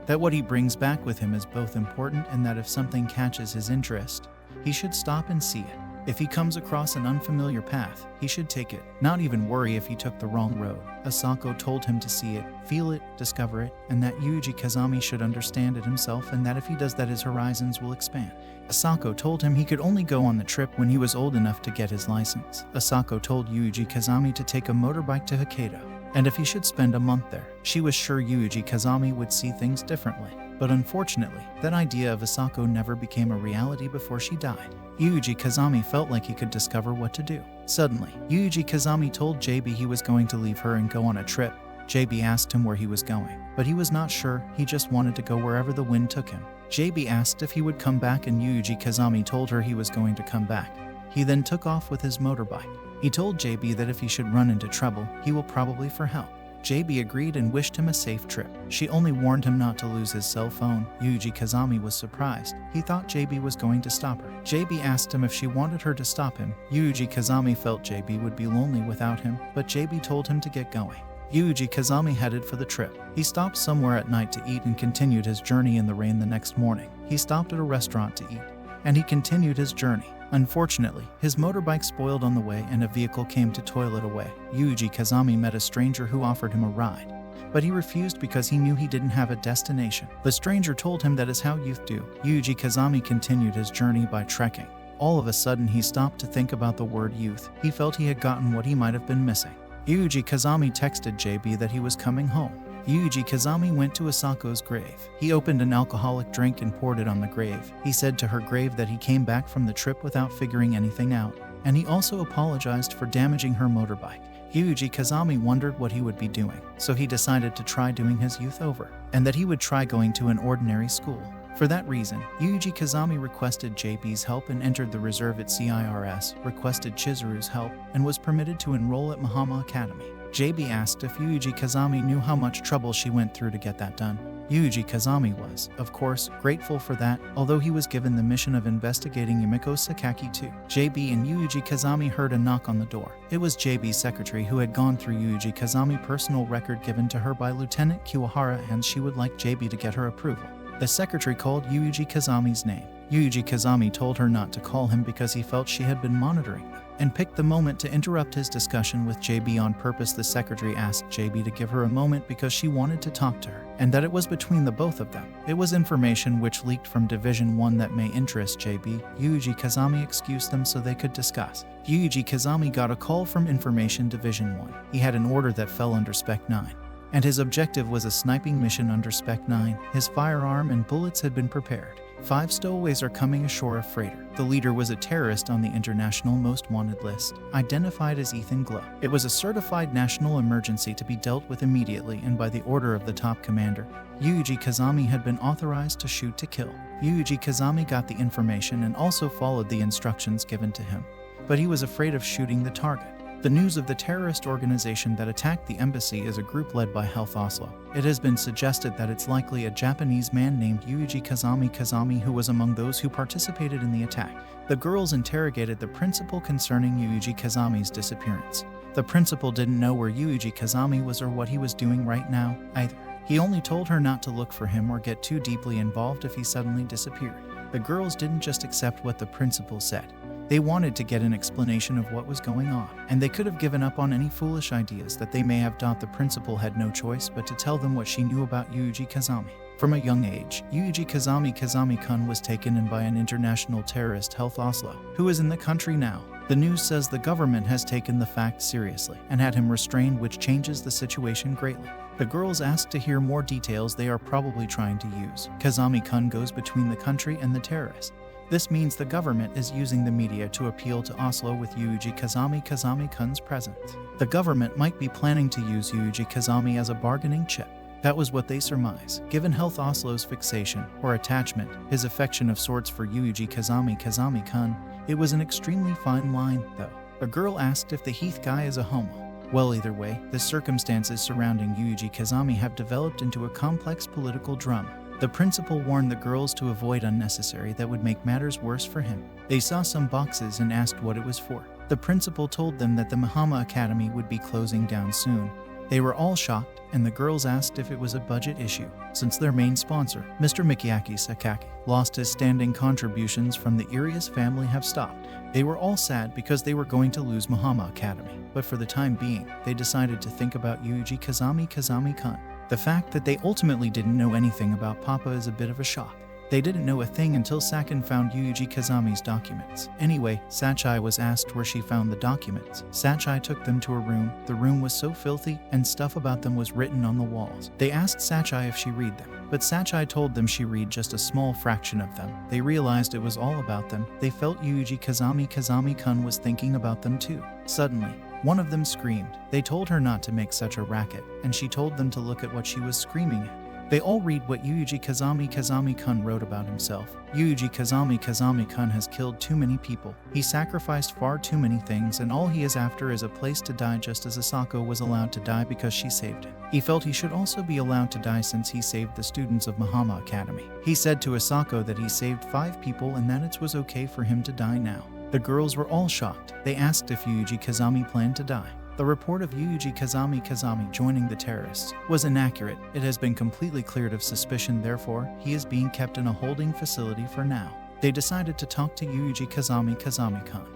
that what he brings back with him is both important and that if something catches his interest, he should stop and see it. If he comes across an unfamiliar path, he should take it, not even worry if he took the wrong road. Asako told him to see it, feel it, discover it, and that Yuji Kazami should understand it himself, and that if he does that his horizons will expand. Asako told him he could only go on the trip when he was old enough to get his license. Asako told Yuji Kazami to take a motorbike to Hokkaido, and if he should spend a month there, she was sure Yuji Kazami would see things differently. But unfortunately, that idea of Asako never became a reality before she died. Yuji Kazami felt like he could discover what to do. Suddenly, Yuji Kazami told JB he was going to leave her and go on a trip. JB asked him where he was going, but he was not sure. He just wanted to go wherever the wind took him. JB asked if he would come back, and Yuji Kazami told her he was going to come back. He then took off with his motorbike. He told JB that if he should run into trouble, he will probably for help. JB agreed and wished him a safe trip. She only warned him not to lose his cell phone. Yuji Kazami was surprised. He thought JB was going to stop her. JB asked him if she wanted her to stop him. Yuji Kazami felt JB would be lonely without him, but JB told him to get going. Yuji Kazami headed for the trip. He stopped somewhere at night to eat and continued his journey in the rain the next morning. He stopped at a restaurant to eat, and he continued his journey. Unfortunately, his motorbike spoiled on the way and a vehicle came to toil it away. Yuji Kazami met a stranger who offered him a ride, but he refused because he knew he didn't have a destination. The stranger told him that is how youth do. Yuji Kazami continued his journey by trekking. All of a sudden he stopped to think about the word youth. He felt he had gotten what he might have been missing. Yuji Kazami texted JB that he was coming home. Yuji Kazami went to Asako's grave. He opened an alcoholic drink and poured it on the grave. He said to her grave that he came back from the trip without figuring anything out, and he also apologized for damaging her motorbike. Yuji Kazami wondered what he would be doing, so he decided to try doing his youth over, and that he would try going to an ordinary school. For that reason, Yuji Kazami requested JB's help and entered the reserve at CIRS, requested Chizuru's help, and was permitted to enroll at Mahama Academy. JB asked if Yuji Kazami knew how much trouble she went through to get that done. Yuji Kazami was, of course, grateful for that, although he was given the mission of investigating Yumiko Sakaki too. JB and Yuji Kazami heard a knock on the door. It was JB's secretary who had gone through Yuji Kazami's personal record given to her by Lieutenant Kiwahara, and she would like JB to get her approval. The secretary called Yuji Kazami's name. Yuji Kazami told her not to call him because he felt she had been monitoring them, and picked the moment to interrupt his discussion with JB on purpose. The secretary asked JB to give her a moment because she wanted to talk to her, and that it was between the both of them. It was information which leaked from Division 1 that may interest JB. Yuji Kazami excused them so they could discuss. Yuji Kazami got a call from Information Division 1. He had an order that fell under Spec 9. And his objective was a sniping mission under Spec 9. His firearm and bullets had been prepared. 5 stowaways are coming ashore a freighter. The leader was a terrorist on the International Most Wanted list, identified as Ethan Glow. It was a certified national emergency to be dealt with immediately and by the order of the top commander. Yuji Kazami had been authorized to shoot to kill. Yuji Kazami got the information and also followed the instructions given to him, but he was afraid of shooting the target. The news of the terrorist organization that attacked the embassy is a group led by Health Oslo. It has been suggested that it's likely a Japanese man named Yuji Kazami who was among those who participated in the attack. The girls interrogated the principal concerning Yuji Kazami's disappearance. The principal didn't know where Yuji Kazami was or what he was doing right now, either. He only told her not to look for him or get too deeply involved if he suddenly disappeared. The girls didn't just accept what the principal said. They wanted to get an explanation of what was going on, and they could have given up on any foolish ideas that they may have thought. The principal had no choice but to tell them what she knew about Yuji Kazami. From a young age, Yuji Kazami-kun was taken in by an international terrorist, Health Oslo, who is in the country now. The news says the government has taken the fact seriously and had him restrained, which changes the situation greatly. The girls asked to hear more details they are probably trying to use. Kazami-kun goes between the country and the terrorist. This means the government is using the media to appeal to Oslo with Yuji Kazami-kun's presence. The government might be planning to use Yuji Kazami as a bargaining chip. That was what they surmise. Given Health Oslo's fixation, or attachment, his affection of sorts for Yuji Kazami-kun, it was an extremely fine line, though. A girl asked if the Heath guy is a homo. Well, either way, the circumstances surrounding Yuji Kazami have developed into a complex political drama. The principal warned the girls to avoid unnecessary that would make matters worse for him. They saw some boxes and asked what it was for. The principal told them that the Mahama Academy would be closing down soon. They were all shocked, and the girls asked if it was a budget issue, since their main sponsor, Mr. Mikiaki Sakaki, lost his standing contributions from the Irias family have stopped. They were all sad because they were going to lose Mahama Academy, but for the time being, they decided to think about Yuji Kazami-kun. The fact that they ultimately didn't know anything about Papa is a bit of a shock. They didn't know a thing until Sakin found Yuji Kazami's documents. Anyway, Sachai was asked where she found the documents. Sachai took them to a room. The room was so filthy, and stuff about them was written on the walls. They asked Sachai if she read them, but Sachai told them she read just a small fraction of them. They realized it was all about them. They felt Yuji Kazami-kun was thinking about them too. Suddenly, one of them screamed. They told her not to make such a racket, and she told them to look at what she was screaming at. They all read what Yuji Kazami-kun wrote about himself. Yuji Kazami-kun has killed too many people. He sacrificed far too many things, and all he is after is a place to die, just as Asako was allowed to die because she saved him. He felt he should also be allowed to die since he saved the students of Mahama Academy. He said to Asako that he saved 5 people and that it was okay for him to die now. The girls were all shocked. They asked if Yuji Kazami planned to die. The report of Yuji Kazami joining the terrorists was inaccurate. It has been completely cleared of suspicion, therefore, he is being kept in a holding facility for now. They decided to talk to Yuuji Kazami-kan.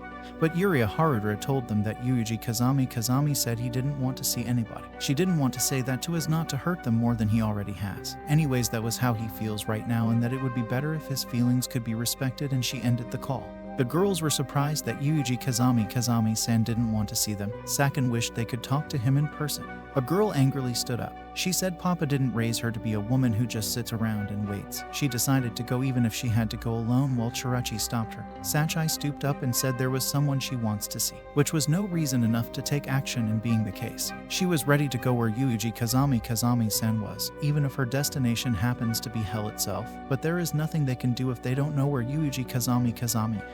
But Yuria Harudra told them that Yuuji Kazami said he didn't want to see anybody. She didn't want to say that to as not to hurt them more than he already has. Anyways, that was how he feels right now, and that it would be better if his feelings could be respected, and she ended the call. The girls were surprised that Yuuji Kazami-san didn't want to see them. Sakin wished they could talk to him in person. A girl angrily stood up. She said Papa didn't raise her to be a woman who just sits around and waits. She decided to go even if she had to go alone, while Chirachi stopped her. Sachai stooped up and said there was someone she wants to see, which was no reason enough to take action in being the case. She was ready to go where Yuuji Kazami-san was, even if her destination happens to be hell itself. But there is nothing they can do if they don't know where Yuuji Kazami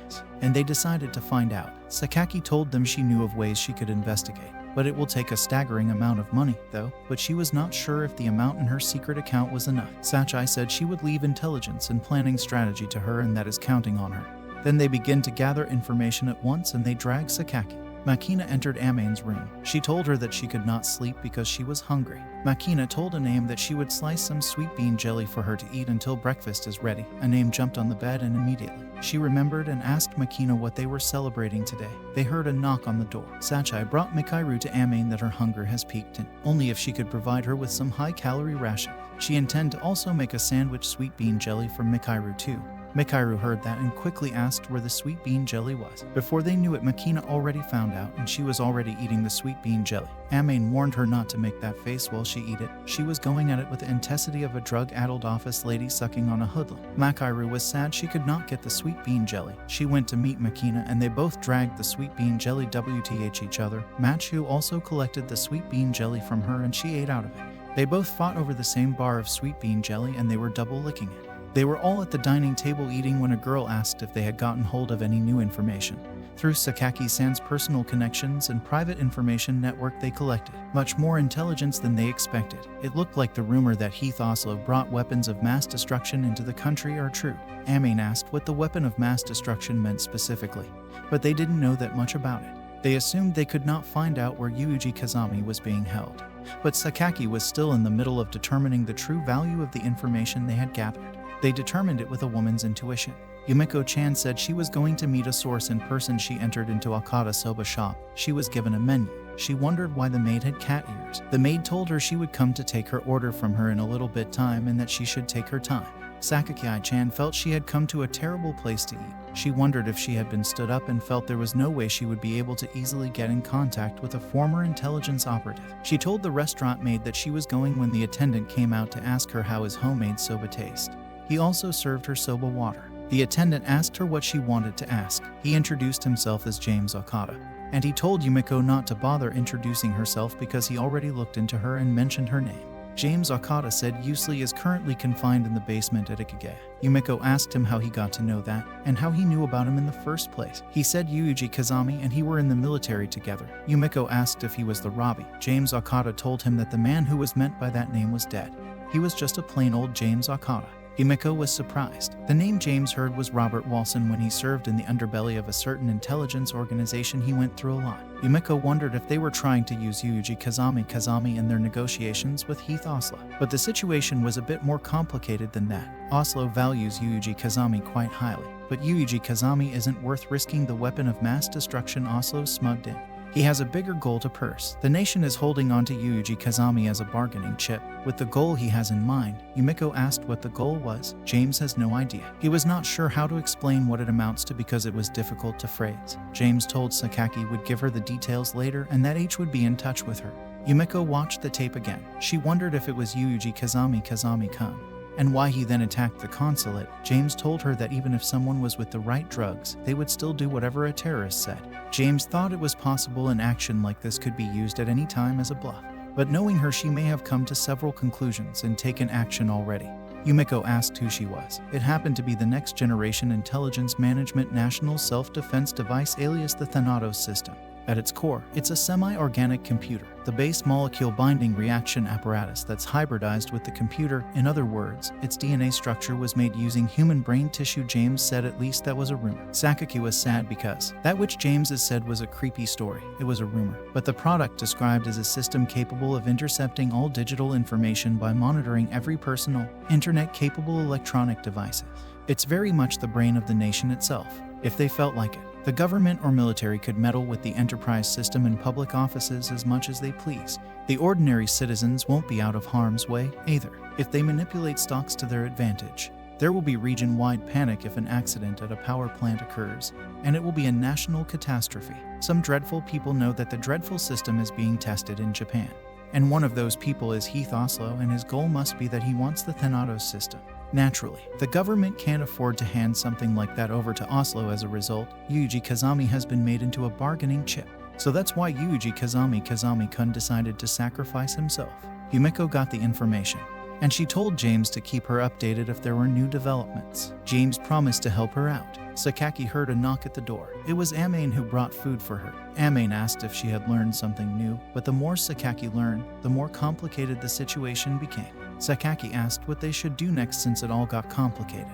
is. And they decided to find out. Sakaki told them she knew of ways she could investigate. But it will take a staggering amount of money, though, but she was not sure if the amount in her secret account was enough. Sachai said she would leave intelligence and planning strategy to her, and that is counting on her. Then they begin to gather information at once, and they drag Sakaki. Makina entered Amane's room. She told her that she could not sleep because she was hungry. Makina told Aname that she would slice some sweet bean jelly for her to eat until breakfast is ready. Aname jumped on the bed, and immediately she remembered and asked Makina what they were celebrating today. They heard a knock on the door. Sachai brought Mikairu to Amane that her hunger has peaked, and only if she could provide her with some high-calorie ration. She intended to also make a sandwich sweet bean jelly for Mikairu too. Mikairu heard that and quickly asked where the sweet bean jelly was. Before they knew it, Makina already found out, and she was already eating the sweet bean jelly. Amane warned her not to make that face while she ate it. She was going at it with the intensity of a drug-addled office lady sucking on a hoodlum. Makairu was sad she could not get the sweet bean jelly. She went to meet Makina, and they both dragged the sweet bean jelly WTH each other. Machu also collected the sweet bean jelly from her, and she ate out of it. They both fought over the same bar of sweet bean jelly, and they were double licking it. They were all at the dining table eating when a girl asked if they had gotten hold of any new information. Through Sakaki-san's personal connections and private information network, they collected much more intelligence than they expected. It looked like the rumor that Heath Oslo brought weapons of mass destruction into the country are true. Amane asked what the weapon of mass destruction meant specifically, but they didn't know that much about it. They assumed they could not find out where Yuuji Kazami was being held. But Sakaki was still in the middle of determining the true value of the information they had gathered. They determined it with a woman's intuition. Yumiko-chan said she was going to meet a source in person. She entered into Akata Soba shop. She was given a menu. She wondered why the maid had cat ears. The maid told her she would come to take her order from her in a little bit time, and that she should take her time. Sakaki-chan felt she had come to a terrible place to eat. She wondered if she had been stood up, and felt there was no way she would be able to easily get in contact with a former intelligence operative. She told the restaurant maid that she was going when the attendant came out to ask her how his homemade soba tasted. He also served her soba water. The attendant asked her what she wanted to ask. He introduced himself as James Okada, and he told Yumiko not to bother introducing herself because he already looked into her and mentioned her name. James Okada said Yusli is currently confined in the basement at Ikigaya. Yumiko asked him how he got to know that, and how he knew about him in the first place. He said Yuuji Kazami and he were in the military together. Yumiko asked if he was the Robbie. James Okada told him that the man who was meant by that name was dead. He was just a plain old James Okada. Yumiko was surprised. The name James heard was Robert Walson when he served in the underbelly of a certain intelligence organization. He went through a lot. Yumiko wondered if they were trying to use Yuuji Kazami in their negotiations with Heath Oslo. But the situation was a bit more complicated than that. Oslo values Yuuji Kazami quite highly, but Yuuji Kazami isn't worth risking the weapon of mass destruction Oslo smugged in. He has a bigger goal to purse. The nation is holding on to Yuuji Kazami as a bargaining chip. With the goal he has in mind, Yumiko asked what the goal was. James has no idea. He was not sure how to explain what it amounts to because it was difficult to phrase. James told Sakaki would give her the details later and that H would be in touch with her. Yumiko watched the tape again. She wondered if it was Yuuji Kazami-kun, and why he then attacked the consulate. James told her that even if someone was with the right drugs, they would still do whatever a terrorist said. James thought it was possible an action like this could be used at any time as a bluff. But knowing her, she may have come to several conclusions and taken action already. Yumiko asked who she was. It happened to be the next generation intelligence management national self-defense device alias the Thanatos system. At its core, it's a semi-organic computer, the base molecule binding reaction apparatus that's hybridized with the computer. In other words, its DNA structure was made using human brain tissue. James said at least that was a rumor. Sakaki was sad because that which James has said was a creepy story. It was a rumor, but the product described as a system capable of intercepting all digital information by monitoring every personal, internet-capable electronic devices. It's very much the brain of the nation itself, if they felt like it. The government or military could meddle with the enterprise system in public offices as much as they please. The ordinary citizens won't be out of harm's way either, if they manipulate stocks to their advantage. There will be region-wide panic if an accident at a power plant occurs, and it will be a national catastrophe. Some dreadful people know that the dreadful system is being tested in Japan. And one of those people is Heath Oslo, and his goal must be that he wants the Thanatos system. Naturally, the government can't afford to hand something like that over to Oslo. As a result, Yuji Kazami has been made into a bargaining chip. So that's why Yuji Kazami-kun decided to sacrifice himself. Yumiko got the information, and she told James to keep her updated if there were new developments. James promised to help her out. Sakaki heard a knock at the door. It was Amain who brought food for her. Amain asked if she had learned something new, but the more Sakaki learned, the more complicated the situation became. Sakaki asked what they should do next since it all got complicated.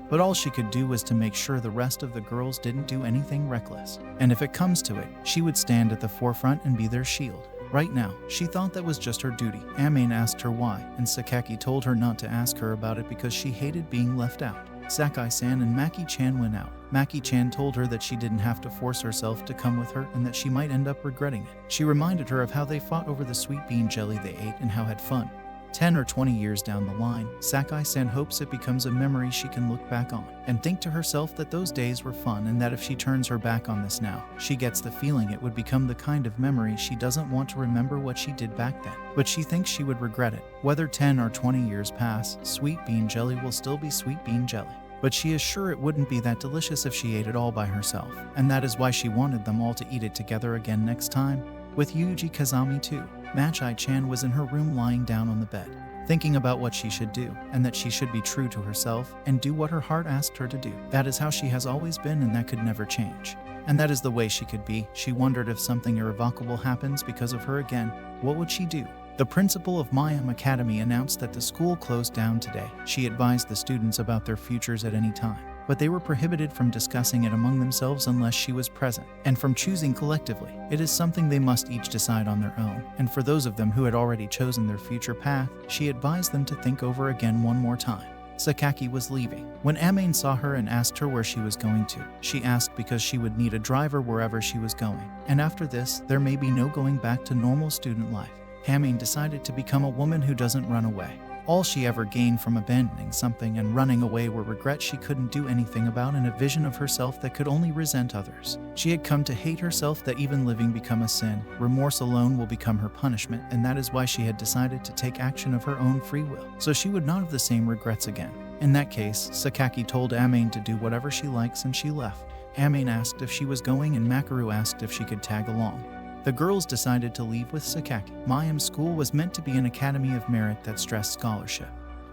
But all she could do was to make sure the rest of the girls didn't do anything reckless. And if it comes to it, she would stand at the forefront and be their shield. Right now, she thought that was just her duty. Amain asked her why, and Sakaki told her not to ask her about it because she hated being left out. Sakai-san and Maki-chan went out. Maki-chan told her that she didn't have to force herself to come with her and that she might end up regretting it. She reminded her of how they fought over the sweet bean jelly they ate and how had fun. 10 or 20 years down the line, Sakai-san hopes it becomes a memory she can look back on and think to herself that those days were fun, and that if she turns her back on this now, she gets the feeling it would become the kind of memory she doesn't want to remember what she did back then. But she thinks she would regret it. Whether 10 or 20 years pass, sweet bean jelly will still be sweet bean jelly. But she is sure it wouldn't be that delicious if she ate it all by herself, and that is why she wanted them all to eat it together again next time. With Yuji Kazami too. Machai-chan was in her room lying down on the bed, thinking about what she should do, and that she should be true to herself and do what her heart asked her to do. That is how she has always been, and that could never change. And that is the way she could be. She wondered if something irrevocable happens because of her again, what would she do? The principal of Mayam Academy announced that the school closed down today. She advised the students about their futures at any time, but they were prohibited from discussing it among themselves unless she was present, and from choosing collectively. It is something they must each decide on their own, and for those of them who had already chosen their future path, she advised them to think over again one more time. Sakaki was leaving when Amain saw her and asked her where she was going to. She asked because she would need a driver wherever she was going, and after this, there may be no going back to normal student life. Amain decided to become a woman who doesn't run away. All she ever gained from abandoning something and running away were regrets she couldn't do anything about and a vision of herself that could only resent others. She had come to hate herself, that even living become a sin. Remorse alone will become her punishment, and that is why she had decided to take action of her own free will, so she would not have the same regrets again. In that case, Sakaki told Amain to do whatever she likes, and she left. Amain asked if she was going, and Makaru asked if she could tag along. The girls decided to leave with Sakaki. Mayam's school was meant to be an academy of merit that stressed scholarship.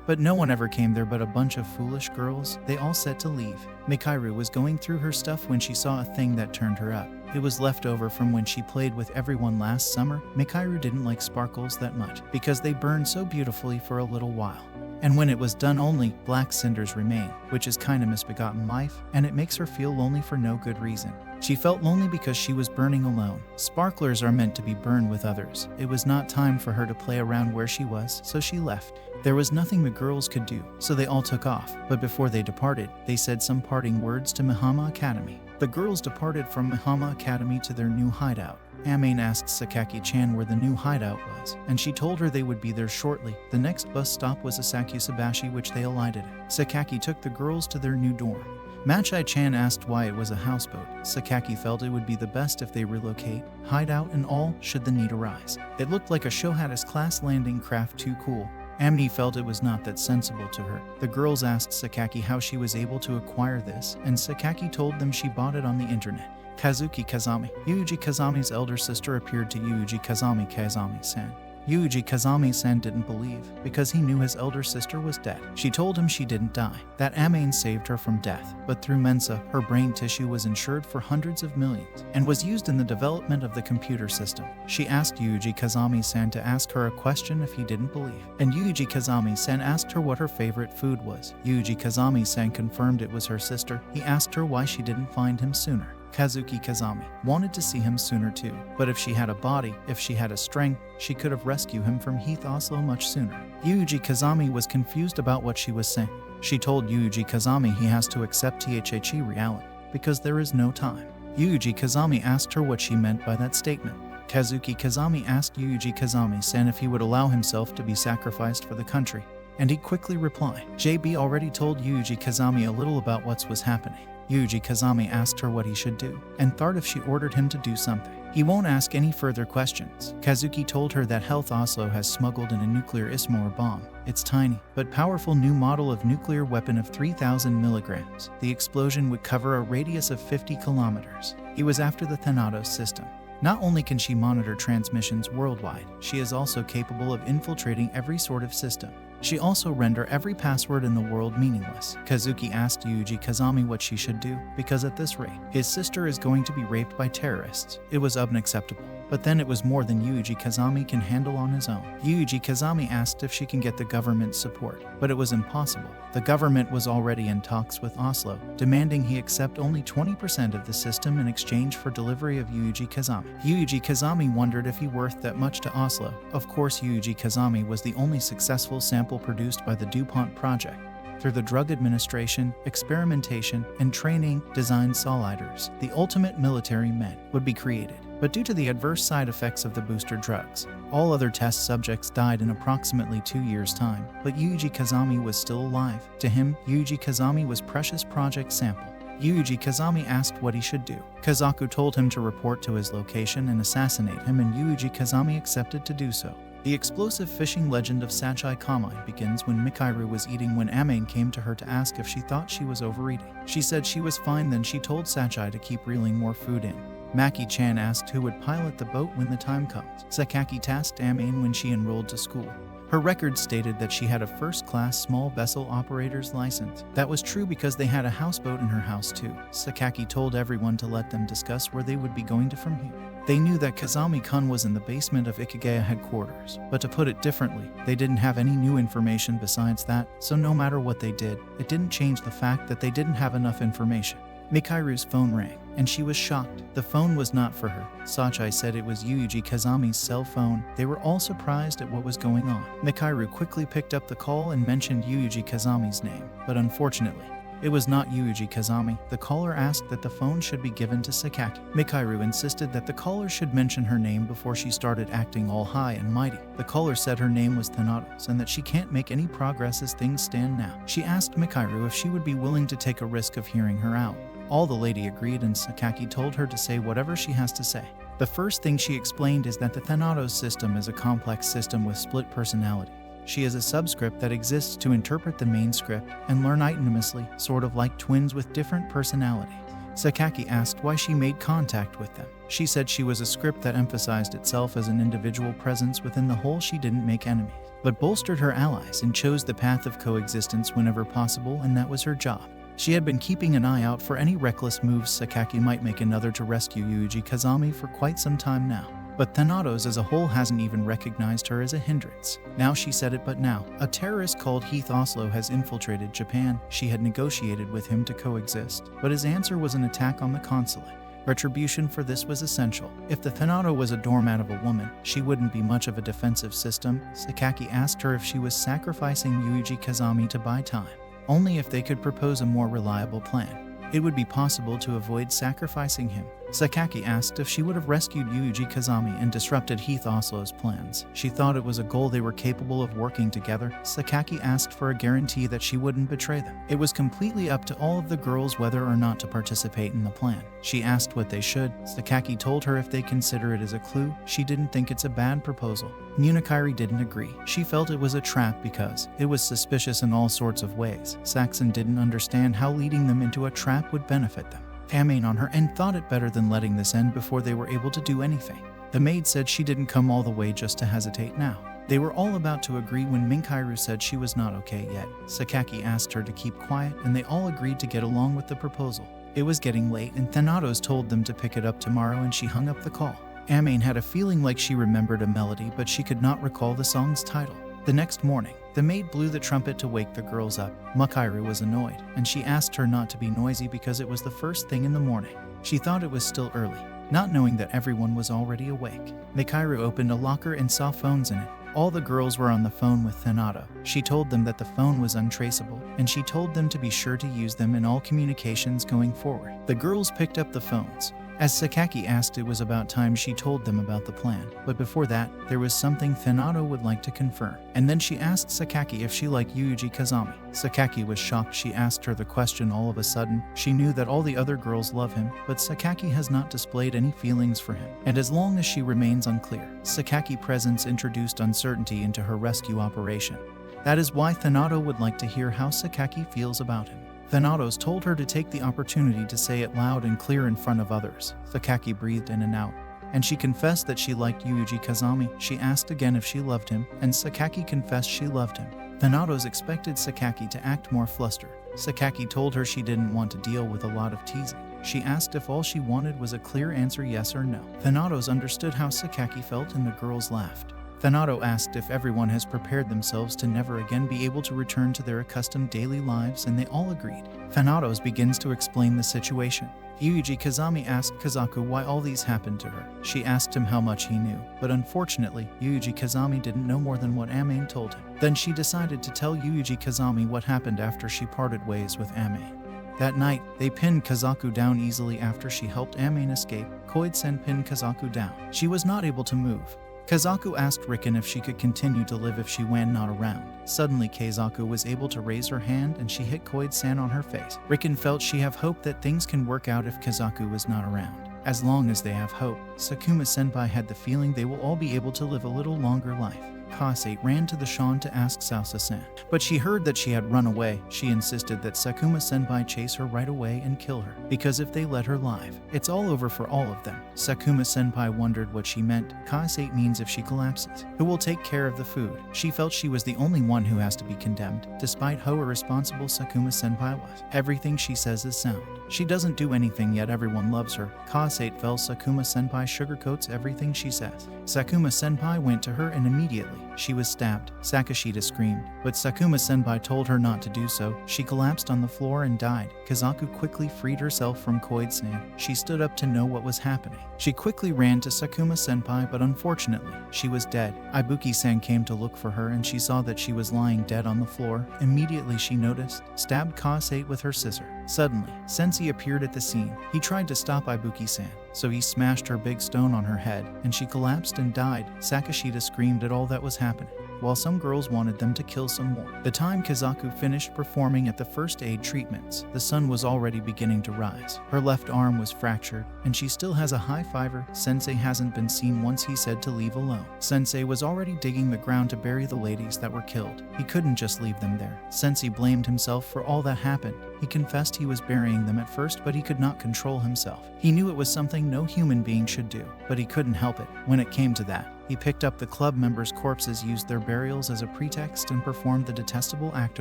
But no one ever came there but a bunch of foolish girls. They all said to leave. Mikairu was going through her stuff when she saw a thing that turned her up. It was left over from when she played with everyone last summer. Mikairu didn't like sparkles that much because they burned so beautifully for a little while. And when it was done, only black cinders remain, which is kinda misbegotten life, and it makes her feel lonely for no good reason. She felt lonely because she was burning alone. Sparklers are meant to be burned with others. It was not time for her to play around where she was, so she left. There was nothing the girls could do, so they all took off. But before they departed, they said some parting words to Mihama Academy. The girls departed from Mihama Academy to their new hideout. Amain asked Sakaki-chan where the new hideout was, and she told her they would be there shortly. The next bus stop was Asakusabashi, which they alighted at. Sakaki took the girls to their new dorm. Machai-chan asked why it was a houseboat. Sakaki felt it would be the best if they relocate, hideout and all, should the need arise. It looked like a Shohata's class landing craft, too cool. Amni felt it was not that sensible to her. The girls asked Sakaki how she was able to acquire this, and Sakaki told them she bought it on the internet. Kazuki Kazami. Yuji Kazami's elder sister appeared to Yuji Kazami-san. Yuji Kazami-san didn't believe, because he knew his elder sister was dead. She told him she didn't die, that Amain saved her from death, but through Mensa, her brain tissue was insured for hundreds of millions, and was used in the development of the computer system. She asked Yuji Kazami-san to ask her a question if he didn't believe, and Yuji Kazami-san asked her what her favorite food was. Yuji Kazami-san confirmed it was her sister. He asked her why she didn't find him sooner. Kazuki Kazami wanted to see him sooner too, but if she had a body, if she had a strength, she could have rescued him from Heath Oslo much sooner. Yuji Kazami was confused about what she was saying. She told Yuji Kazami he has to accept THHE reality because there is no time. Yuji Kazami asked her what she meant by that statement. Kazuki Kazami asked Yuji Kazami-san if he would allow himself to be sacrificed for the country, and he quickly replied. JB already told Yuji Kazami a little about what was happening. Yuji Kazami asked her what he should do, and thought if she ordered him to do something, he won't ask any further questions. Kazuki told her that Health Oslo has smuggled in a nuclear Ismor bomb. It's tiny, but powerful new model of nuclear weapon of 3,000 milligrams. The explosion would cover a radius of 50 kilometers. He was after the Thanatos system. Not only can she monitor transmissions worldwide, she is also capable of infiltrating every sort of system. She also render every password in the world meaningless. Kazuki asked Yuji Kazami what she should do, because at this rate, his sister is going to be raped by terrorists. It was unacceptable. But then it was more than Yuji Kazami can handle on his own. Yuji Kazami asked if she can get the government's support, but it was impossible. The government was already in talks with Oslo, demanding he accept only 20% of the system in exchange for delivery of Yuji Kazami. Yuji Kazami wondered if he worth that much to Oslo. Of course, Yuji Kazami was the only successful sample produced by the DuPont project. Through the Drug Administration, experimentation, and training, designed soliders, the ultimate military men, would be created. But due to the adverse side effects of the booster drugs, all other test subjects died in approximately 2 years' time, but Yuji Kazami was still alive. To him, Yuji Kazami was precious project sample. Yuji Kazami asked what he should do. Kazaku told him to report to his location and assassinate him, and Yuji Kazami accepted to do so. The explosive fishing legend of Sachai Kamai begins when Mikairu was eating when Amane came to her to ask if she thought she was overeating. She said she was fine, then she told Sachai to keep reeling more food in. Maki-chan asked who would pilot the boat when the time comes. Sakaki tasked Amane when she enrolled to school. Her record stated that she had a first-class small vessel operator's license. That was true because they had a houseboat in her house too. Sakaki told everyone to let them discuss where they would be going to from here. They knew that Kazami-kun was in the basement of Ikigaya headquarters, but to put it differently, they didn't have any new information besides that, so no matter what they did, it didn't change the fact that they didn't have enough information. Mikairu's phone rang, and she was shocked. The phone was not for her. Sachai said it was Yuji Kazami's cell phone. They were all surprised at what was going on. Mikairu quickly picked up the call and mentioned Yuji Kazami's name, but unfortunately, it was not Yuji Kazami. The caller asked that the phone should be given to Sakaki. Mikairu insisted that the caller should mention her name before she started acting all high and mighty. The caller said her name was Thanatos and that she can't make any progress as things stand now. She asked Mikairu if she would be willing to take a risk of hearing her out. All the lady agreed, and Sakaki told her to say whatever she has to say. The first thing she explained is that the Thanatos system is a complex system with split personality. She is a subscript that exists to interpret the main script and learn autonomously, sort of like twins with different personalities. Sakaki asked why she made contact with them. She said she was a script that emphasized itself as an individual presence within the whole. She didn't make enemies, but bolstered her allies and chose the path of coexistence whenever possible, and that was her job. She had been keeping an eye out for any reckless moves Sakaki might make another to rescue Yuji Kazami for quite some time now. But Thanatos as a whole hasn't even recognized her as a hindrance. Now she said it, but now, a terrorist called Heath Oslo has infiltrated Japan. She had negotiated with him to coexist, but his answer was an attack on the consulate. Retribution for this was essential. If the Thanato was a doormat of a woman, she wouldn't be much of a defensive system. Sakaki asked her if she was sacrificing Yuji Kazami to buy time. Only if they could propose a more reliable plan. It would be possible to avoid sacrificing him. Sakaki asked if she would have rescued Yuji Kazami and disrupted Heath Oslo's plans. She thought it was a goal they were capable of working together. Sakaki asked for a guarantee that she wouldn't betray them. It was completely up to all of the girls whether or not to participate in the plan. She asked what they should. Sakaki told her if they consider it as a clue, she didn't think it's a bad proposal. Munakairi didn't agree. She felt it was a trap because it was suspicious in all sorts of ways. Saxon didn't understand how leading them into a trap would benefit them. Amane on her end thought it better than letting this end before they were able to do anything. The maid said she didn't come all the way just to hesitate now. They were all about to agree when Minkairu said she was not okay yet. Sakaki asked her to keep quiet, and they all agreed to get along with the proposal. It was getting late, and Thanatos told them to pick it up tomorrow, and she hung up the call. Amane had a feeling like she remembered a melody, but she could not recall the song's title. The next morning, the maid blew the trumpet to wake the girls up. Mikairu was annoyed, and she asked her not to be noisy because it was the first thing in the morning. She thought it was still early, not knowing that everyone was already awake. Mikairu opened a locker and saw phones in it. All the girls were on the phone with Thanato. She told them that the phone was untraceable, and she told them to be sure to use them in all communications going forward. The girls picked up the phones. As Sakaki asked, it was about time she told them about the plan. But before that, there was something Thanato would like to confirm. And then she asked Sakaki if she liked Yuuji Kazami. Sakaki was shocked. She asked her the question all of a sudden. She knew that all the other girls love him, but Sakaki has not displayed any feelings for him. And as long as she remains unclear, Sakaki's presence introduced uncertainty into her rescue operation. That is why Thanato would like to hear how Sakaki feels about him. Thanatos told her to take the opportunity to say it loud and clear in front of others. Sakaki breathed in and out, and she confessed that she liked Yuuji Kazami. She asked again if she loved him, and Sakaki confessed she loved him. Thanatos expected Sakaki to act more flustered. Sakaki told her she didn't want to deal with a lot of teasing. She asked if all she wanted was a clear answer, yes or no. Thanatos understood how Sakaki felt, and the girls laughed. Thanato asked if everyone has prepared themselves to never again be able to return to their accustomed daily lives, and they all agreed. Thanatos begins to explain the situation. Yuuji Kazami asked Kazaku why all these happened to her. She asked him how much he knew, but unfortunately, Yuuji Kazami didn't know more than what Amain told him. Then she decided to tell Yuuji Kazami what happened after she parted ways with Amain. That night, they pinned Kazaku down easily after she helped Amain escape. Koide-sen pinned Kazaku down. She was not able to move. Kazaku asked Riken if she could continue to live if she were not around. Suddenly, Kazaku was able to raise her hand and she hit Koide-san on her face. Riken felt she have hope that things can work out if Kazaku was not around. As long as they have hope, Sakuma-senpai had the feeling they will all be able to live a little longer life. Kase ran to the Sean to ask Salsa-san, but she heard that she had run away. She insisted that Sakuma-senpai chase her right away and kill her, because if they let her live, it's all over for all of them. Sakuma-senpai wondered what she meant. Kase means if she collapses, who will take care of the food? She felt she was the only one who has to be condemned, despite how irresponsible Sakuma-senpai was. Everything she says is sound. She doesn't do anything, yet everyone loves her. Kase felt Sakuma-senpai sugarcoats everything she says. Sakuma-senpai went to her and immediately she was stabbed. Sakashita screamed, but Sakuma-senpai told her not to do so. She collapsed on the floor and died. Kazaku quickly freed herself from Koide-san. She stood up to know what was happening. She quickly ran to Sakuma-senpai, but unfortunately, she was dead. Ibuki-san came to look for her and she saw that she was lying dead on the floor. Immediately she noticed, stabbed Kase with her scissor. Suddenly, Sensei appeared at the scene. He tried to stop Ibuki-san, so he smashed her big stone on her head, and she collapsed and died. Sakashita screamed at all that was happening, while some girls wanted them to kill some more. The time Kazaku finished performing at the first aid treatments, the sun was already beginning to rise. Her left arm was fractured, and she still has a high fever. Sensei hasn't been seen once he said to leave alone. Sensei was already digging the ground to bury the ladies that were killed. He couldn't just leave them there. Sensei blamed himself for all that happened. He confessed he was burying them at first, but he could not control himself. He knew it was something no human being should do, but he couldn't help it. When it came to that, he picked up the club members' corpses, used their burials as a pretext, and performed the detestable act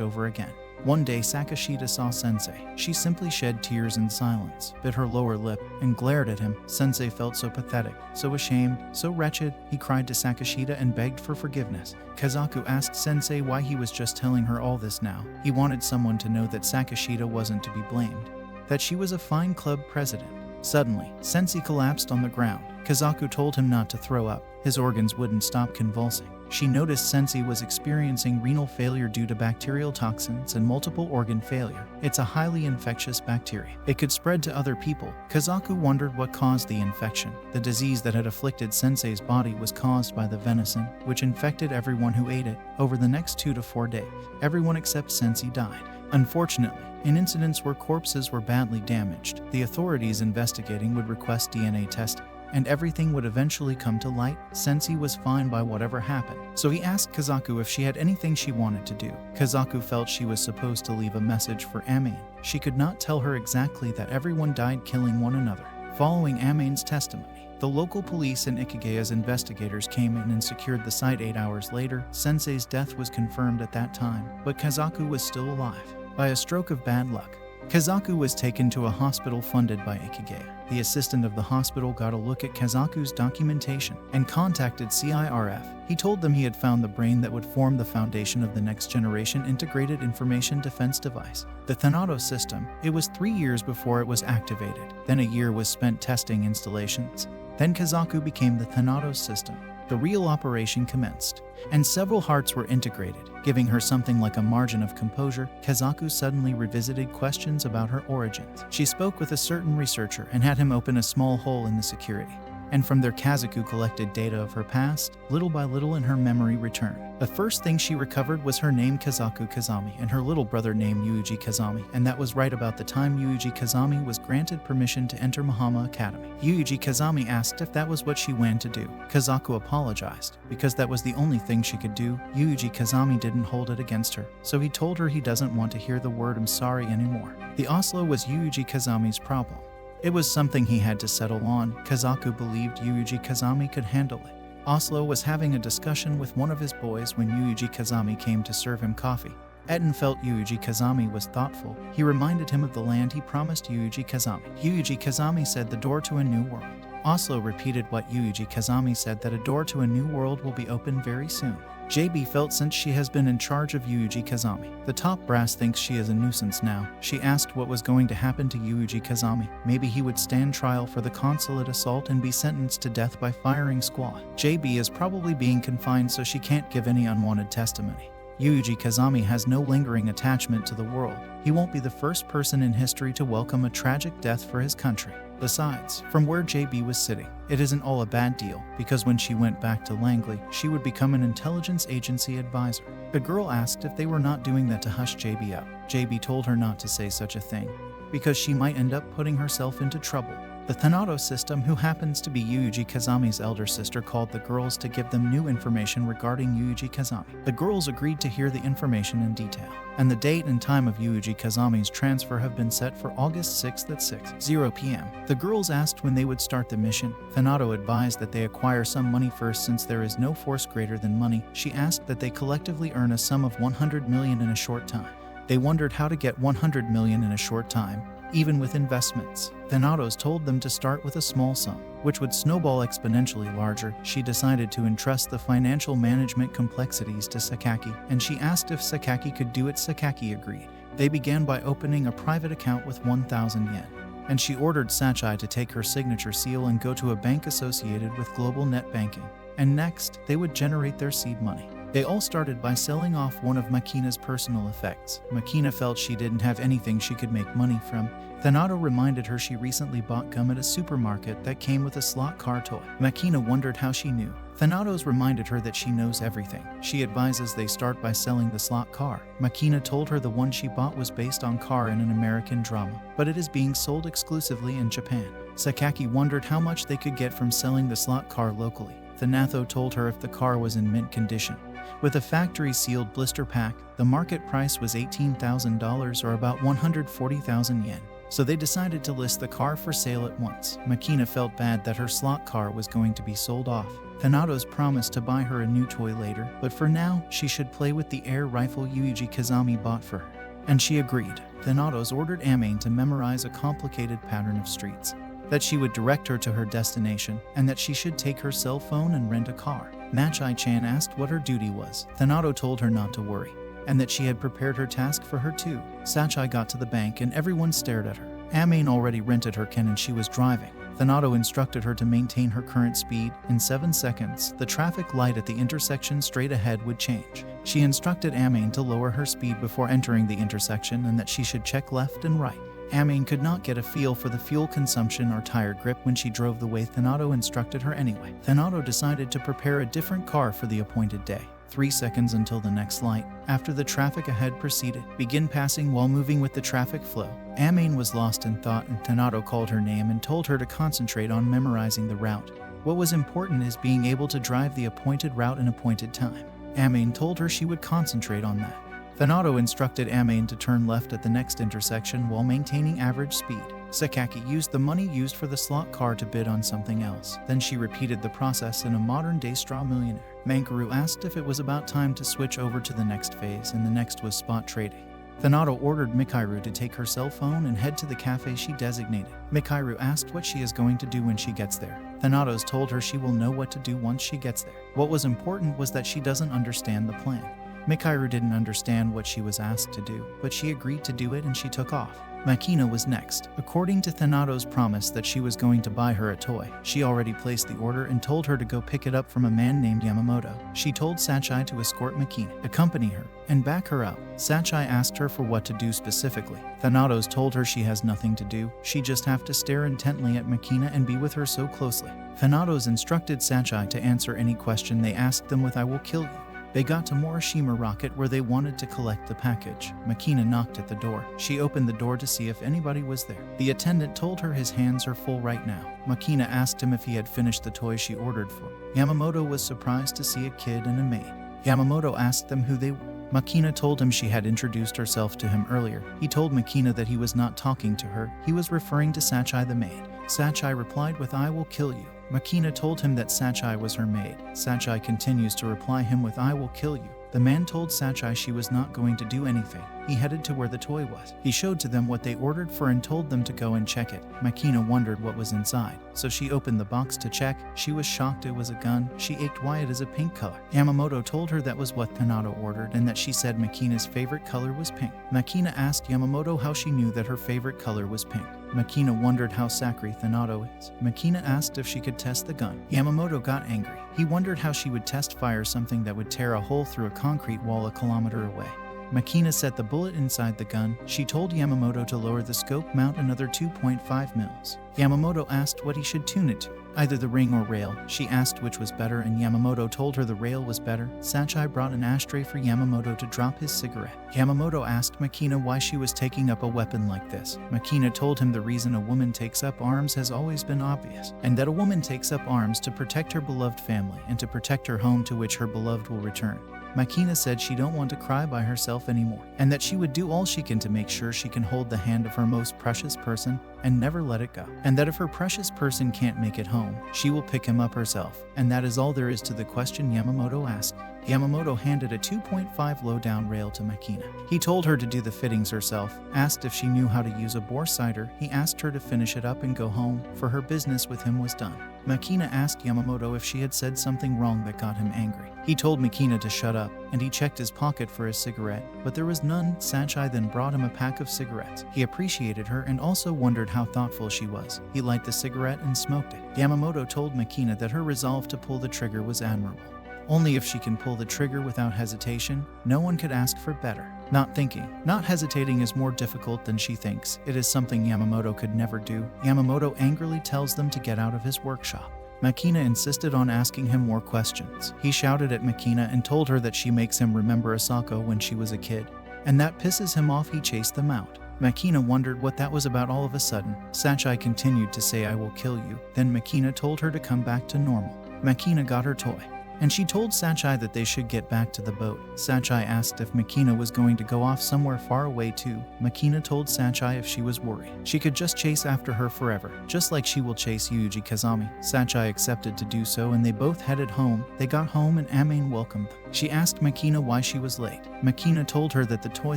over again. One day, Sakashita saw Sensei. She simply shed tears in silence, bit her lower lip, and glared at him. Sensei felt so pathetic, so ashamed, so wretched. He cried to Sakashita and begged for forgiveness. Kazaku asked Sensei why he was just telling her all this now. He wanted someone to know that Sakashita wasn't to be blamed, that she was a fine club president. Suddenly, Sensei collapsed on the ground. Kazaku told him not to throw up. His organs wouldn't stop convulsing. She noticed Sensei was experiencing renal failure due to bacterial toxins and multiple organ failure. It's a highly infectious bacteria. It could spread to other people. Kazaku wondered what caused the infection. The disease that had afflicted Sensei's body was caused by the venison, which infected everyone who ate it. Over the next 2 to 4 days, everyone except Sensei died. Unfortunately, in incidents where corpses were badly damaged, the authorities investigating would request DNA testing, and everything would eventually come to light. Sensei was fine by whatever happened, so he asked Kazaku if she had anything she wanted to do. Kazaku felt she was supposed to leave a message for Amain. She could not tell her exactly that everyone died killing one another. Following Amain's testimony, the local police and Ikegaya's investigators came in and secured the site. 8 hours later, Sensei's death was confirmed at that time, but Kazaku was still alive. By a stroke of bad luck, Kazaku was taken to a hospital funded by Ikegaya. The assistant of the hospital got a look at Kazaku's documentation and contacted CIRF. He told them he had found the brain that would form the foundation of the next generation integrated information defense device, the Thanatos system. It was 3 years before it was activated. Then a year was spent testing installations. Then Kazaku became the Thanatos system. The real operation commenced, and several hearts were integrated, giving her something like a margin of composure. Kazaku suddenly revisited questions about her origins. She spoke with a certain researcher and had him open a small hole in the security. And from there Kazaku collected data of her past. Little by little in her memory returned. The first thing she recovered was her name Kazaku Kazami and her little brother named Yuuji Kazami, and that was right about the time Yuuji Kazami was granted permission to enter Mahama Academy. Yuuji Kazami asked if that was what she wanted to do. Kazaku apologized, because that was the only thing she could do. Yuuji Kazami didn't hold it against her, so he told her he doesn't want to hear the word "I'm sorry" anymore. The Oslo was Yuuji Kazami's problem. It was something he had to settle on. Kazaku believed Yuuji Kazami could handle it. Oslo was having a discussion with one of his boys when Yuuji Kazami came to serve him coffee. Etten felt Yuuji Kazami was thoughtful. He reminded him of the land he promised Yuuji Kazami. Yuuji Kazami said the door to a new world. Oslo repeated what Yuuji Kazami said, that a door to a new world will be open very soon. JB felt since she has been in charge of Yuuji Kazami, the top brass thinks she is a nuisance now. She asked what was going to happen to Yuuji Kazami. Maybe he would stand trial for the consulate assault and be sentenced to death by firing squad. JB is probably being confined, so she can't give any unwanted testimony. Yuuji Kazami has no lingering attachment to the world. He won't be the first person in history to welcome a tragic death for his country. Besides, from where JB was sitting, it isn't all a bad deal, because when she went back to Langley, she would become an intelligence agency advisor. The girl asked if they were not doing that to hush JB up. JB told her not to say such a thing, because she might end up putting herself into trouble. The Thanato system, who happens to be Yuuji Kazami's elder sister, called the girls to give them new information regarding Yuuji Kazami. The girls agreed to hear the information in detail, and the date and time of Yuuji Kazami's transfer have been set for August 6th at 6:00 p.m. The girls asked when they would start the mission. Thanato advised that they acquire some money first, since there is no force greater than money. She asked that they collectively earn a sum of 100 million in a short time. They wondered how to get 100 million in a short time, even with investments. Thanatos told them to start with a small sum, which would snowball exponentially larger. She decided to entrust the financial management complexities to Sakaki, and she asked if Sakaki could do it. Sakaki agreed. They began by opening a private account with 1,000 yen, and she ordered Sachai to take her signature seal and go to a bank associated with global net banking. And next, they would generate their seed money. They all started by selling off one of Makina's personal effects. Makina felt she didn't have anything she could make money from. Thanato reminded her she recently bought gum at a supermarket that came with a slot car toy. Makina wondered how she knew. Thanatos reminded her that she knows everything. She advises they start by selling the slot car. Makina told her the one she bought was based on car in an American drama, but it is being sold exclusively in Japan. Sakaki wondered how much they could get from selling the slot car locally. Thanato told her if the car was in mint condition, with a factory-sealed blister pack, the market price was $18,000 or about 140,000 yen. So they decided to list the car for sale at once. Makina felt bad that her slot car was going to be sold off. Thanatos promised to buy her a new toy later, but for now, she should play with the air rifle Yuuji Kazami bought for her. And she agreed. Thanatos ordered Amain to memorize a complicated pattern of streets, that she would direct her to her destination, and that she should take her cell phone and rent a car. Machai-chan asked what her duty was. Thanato told her not to worry, and that she had prepared her task for her too. Sachai got to the bank and everyone stared at her. Amain already rented her ken and she was driving. Thanato instructed her to maintain her current speed. In 7 seconds, the traffic light at the intersection straight ahead would change. She instructed Amain to lower her speed before entering the intersection and that she should check left and right. Amain could not get a feel for the fuel consumption or tire grip when she drove the way Thanato instructed her anyway. Thanato decided to prepare a different car for the appointed day. 3 seconds until the next light. After the traffic ahead proceeded, begin passing while moving with the traffic flow. Amain was lost in thought and Thanato called her name and told her to concentrate on memorizing the route. What was important is being able to drive the appointed route in appointed time. Amain told her she would concentrate on that. Thanato instructed Amain to turn left at the next intersection while maintaining average speed. Sakaki used the money used for the slot car to bid on something else. Then she repeated the process in a modern-day straw millionaire. Mankaru asked if it was about time to switch over to the next phase, and the next was spot trading. Thanato ordered Mikairu to take her cell phone and head to the cafe she designated. Mikairu asked what she is going to do when she gets there. Thanatos told her she will know what to do once she gets there. What was important was that she doesn't understand the plan. Mikairu didn't understand what she was asked to do, but she agreed to do it and she took off. Makina was next. According to Thanato's promise that she was going to buy her a toy, she already placed the order and told her to go pick it up from a man named Yamamoto. She told Sachai to escort Makina, accompany her, and back her up. Sachai asked her for what to do specifically. Thanatos told her she has nothing to do, she just have to stare intently at Makina and be with her so closely. Thanatos instructed Sachai to answer any question they asked them with "I will kill you." They got to Morishima Rocket where they wanted to collect the package. Makina knocked at the door. She opened the door to see if anybody was there. The attendant told her his hands are full right now. Makina asked him if he had finished the toy she ordered for. Yamamoto was surprised to see a kid and a maid. Yamamoto asked them who they were. Makina told him she had introduced herself to him earlier. He told Makina that he was not talking to her, he was referring to Sachai the maid. Sachai replied with "I will kill you." Makina told him that Sachai was her maid. Sachai continues to reply him with "I will kill you." The man told Sachai she was not going to do anything. He headed to where the toy was. He showed to them what they ordered for and told them to go and check it. Makina wondered what was inside, so she opened the box to check. She was shocked it was a gun. She ached why it is a pink color. Yamamoto told her that was what Thanato ordered and that she said Makina's favorite color was pink. Makina asked Yamamoto how she knew that her favorite color was pink. Makina wondered how sacred Thanato is. Makina asked if she could test the gun. Yamamoto got angry. He wondered how she would fire something that would tear a hole through a concrete wall a kilometer away. Makina set the bullet inside the gun. She told Yamamoto to lower the scope, mount another 2.5 mils. Yamamoto asked what he should tune it to, either the ring or rail. She asked which was better and Yamamoto told her the rail was better. Sachai brought an ashtray for Yamamoto to drop his cigarette. Yamamoto asked Makina why she was taking up a weapon like this. Makina told him the reason a woman takes up arms has always been obvious, and that a woman takes up arms to protect her beloved family and to protect her home to which her beloved will return. Makina said she don't want to cry by herself anymore, and that she would do all she can to make sure she can hold the hand of her most precious person and never let it go, and that if her precious person can't make it home, she will pick him up herself, and that is all there is to the question Yamamoto asked. Yamamoto handed a 2.5 low-down rail to Makina. He told her to do the fittings herself, asked if she knew how to use a bore sighter. He asked her to finish it up and go home, for her business with him was done. Makina asked Yamamoto if she had said something wrong that got him angry. He told Makina to shut up, and he checked his pocket for his cigarette, but there was none. Sachai then brought him a pack of cigarettes. He appreciated her and also wondered how thoughtful she was. He lighted the cigarette and smoked it. Yamamoto told Makina that her resolve to pull the trigger was admirable. Only if she can pull the trigger without hesitation, no one could ask for better. Not thinking, not hesitating is more difficult than she thinks. It is something Yamamoto could never do. Yamamoto angrily tells them to get out of his workshop. Makina insisted on asking him more questions. He shouted at Makina and told her that she makes him remember Asako when she was a kid, and that pisses him off. He chased them out. Makina wondered what that was about all of a sudden. Sachai continued to say "I will kill you." Then Makina told her to come back to normal. Makina got her toy, and she told Sachai that they should get back to the boat. Sachai asked if Makina was going to go off somewhere far away too. Makina told Sachai if she was worried, she could just chase after her forever, just like she will chase Yuji Kazami. Sachai accepted to do so and they both headed home. They got home and Amane welcomed them. She asked Makina why she was late. Makina told her that the toy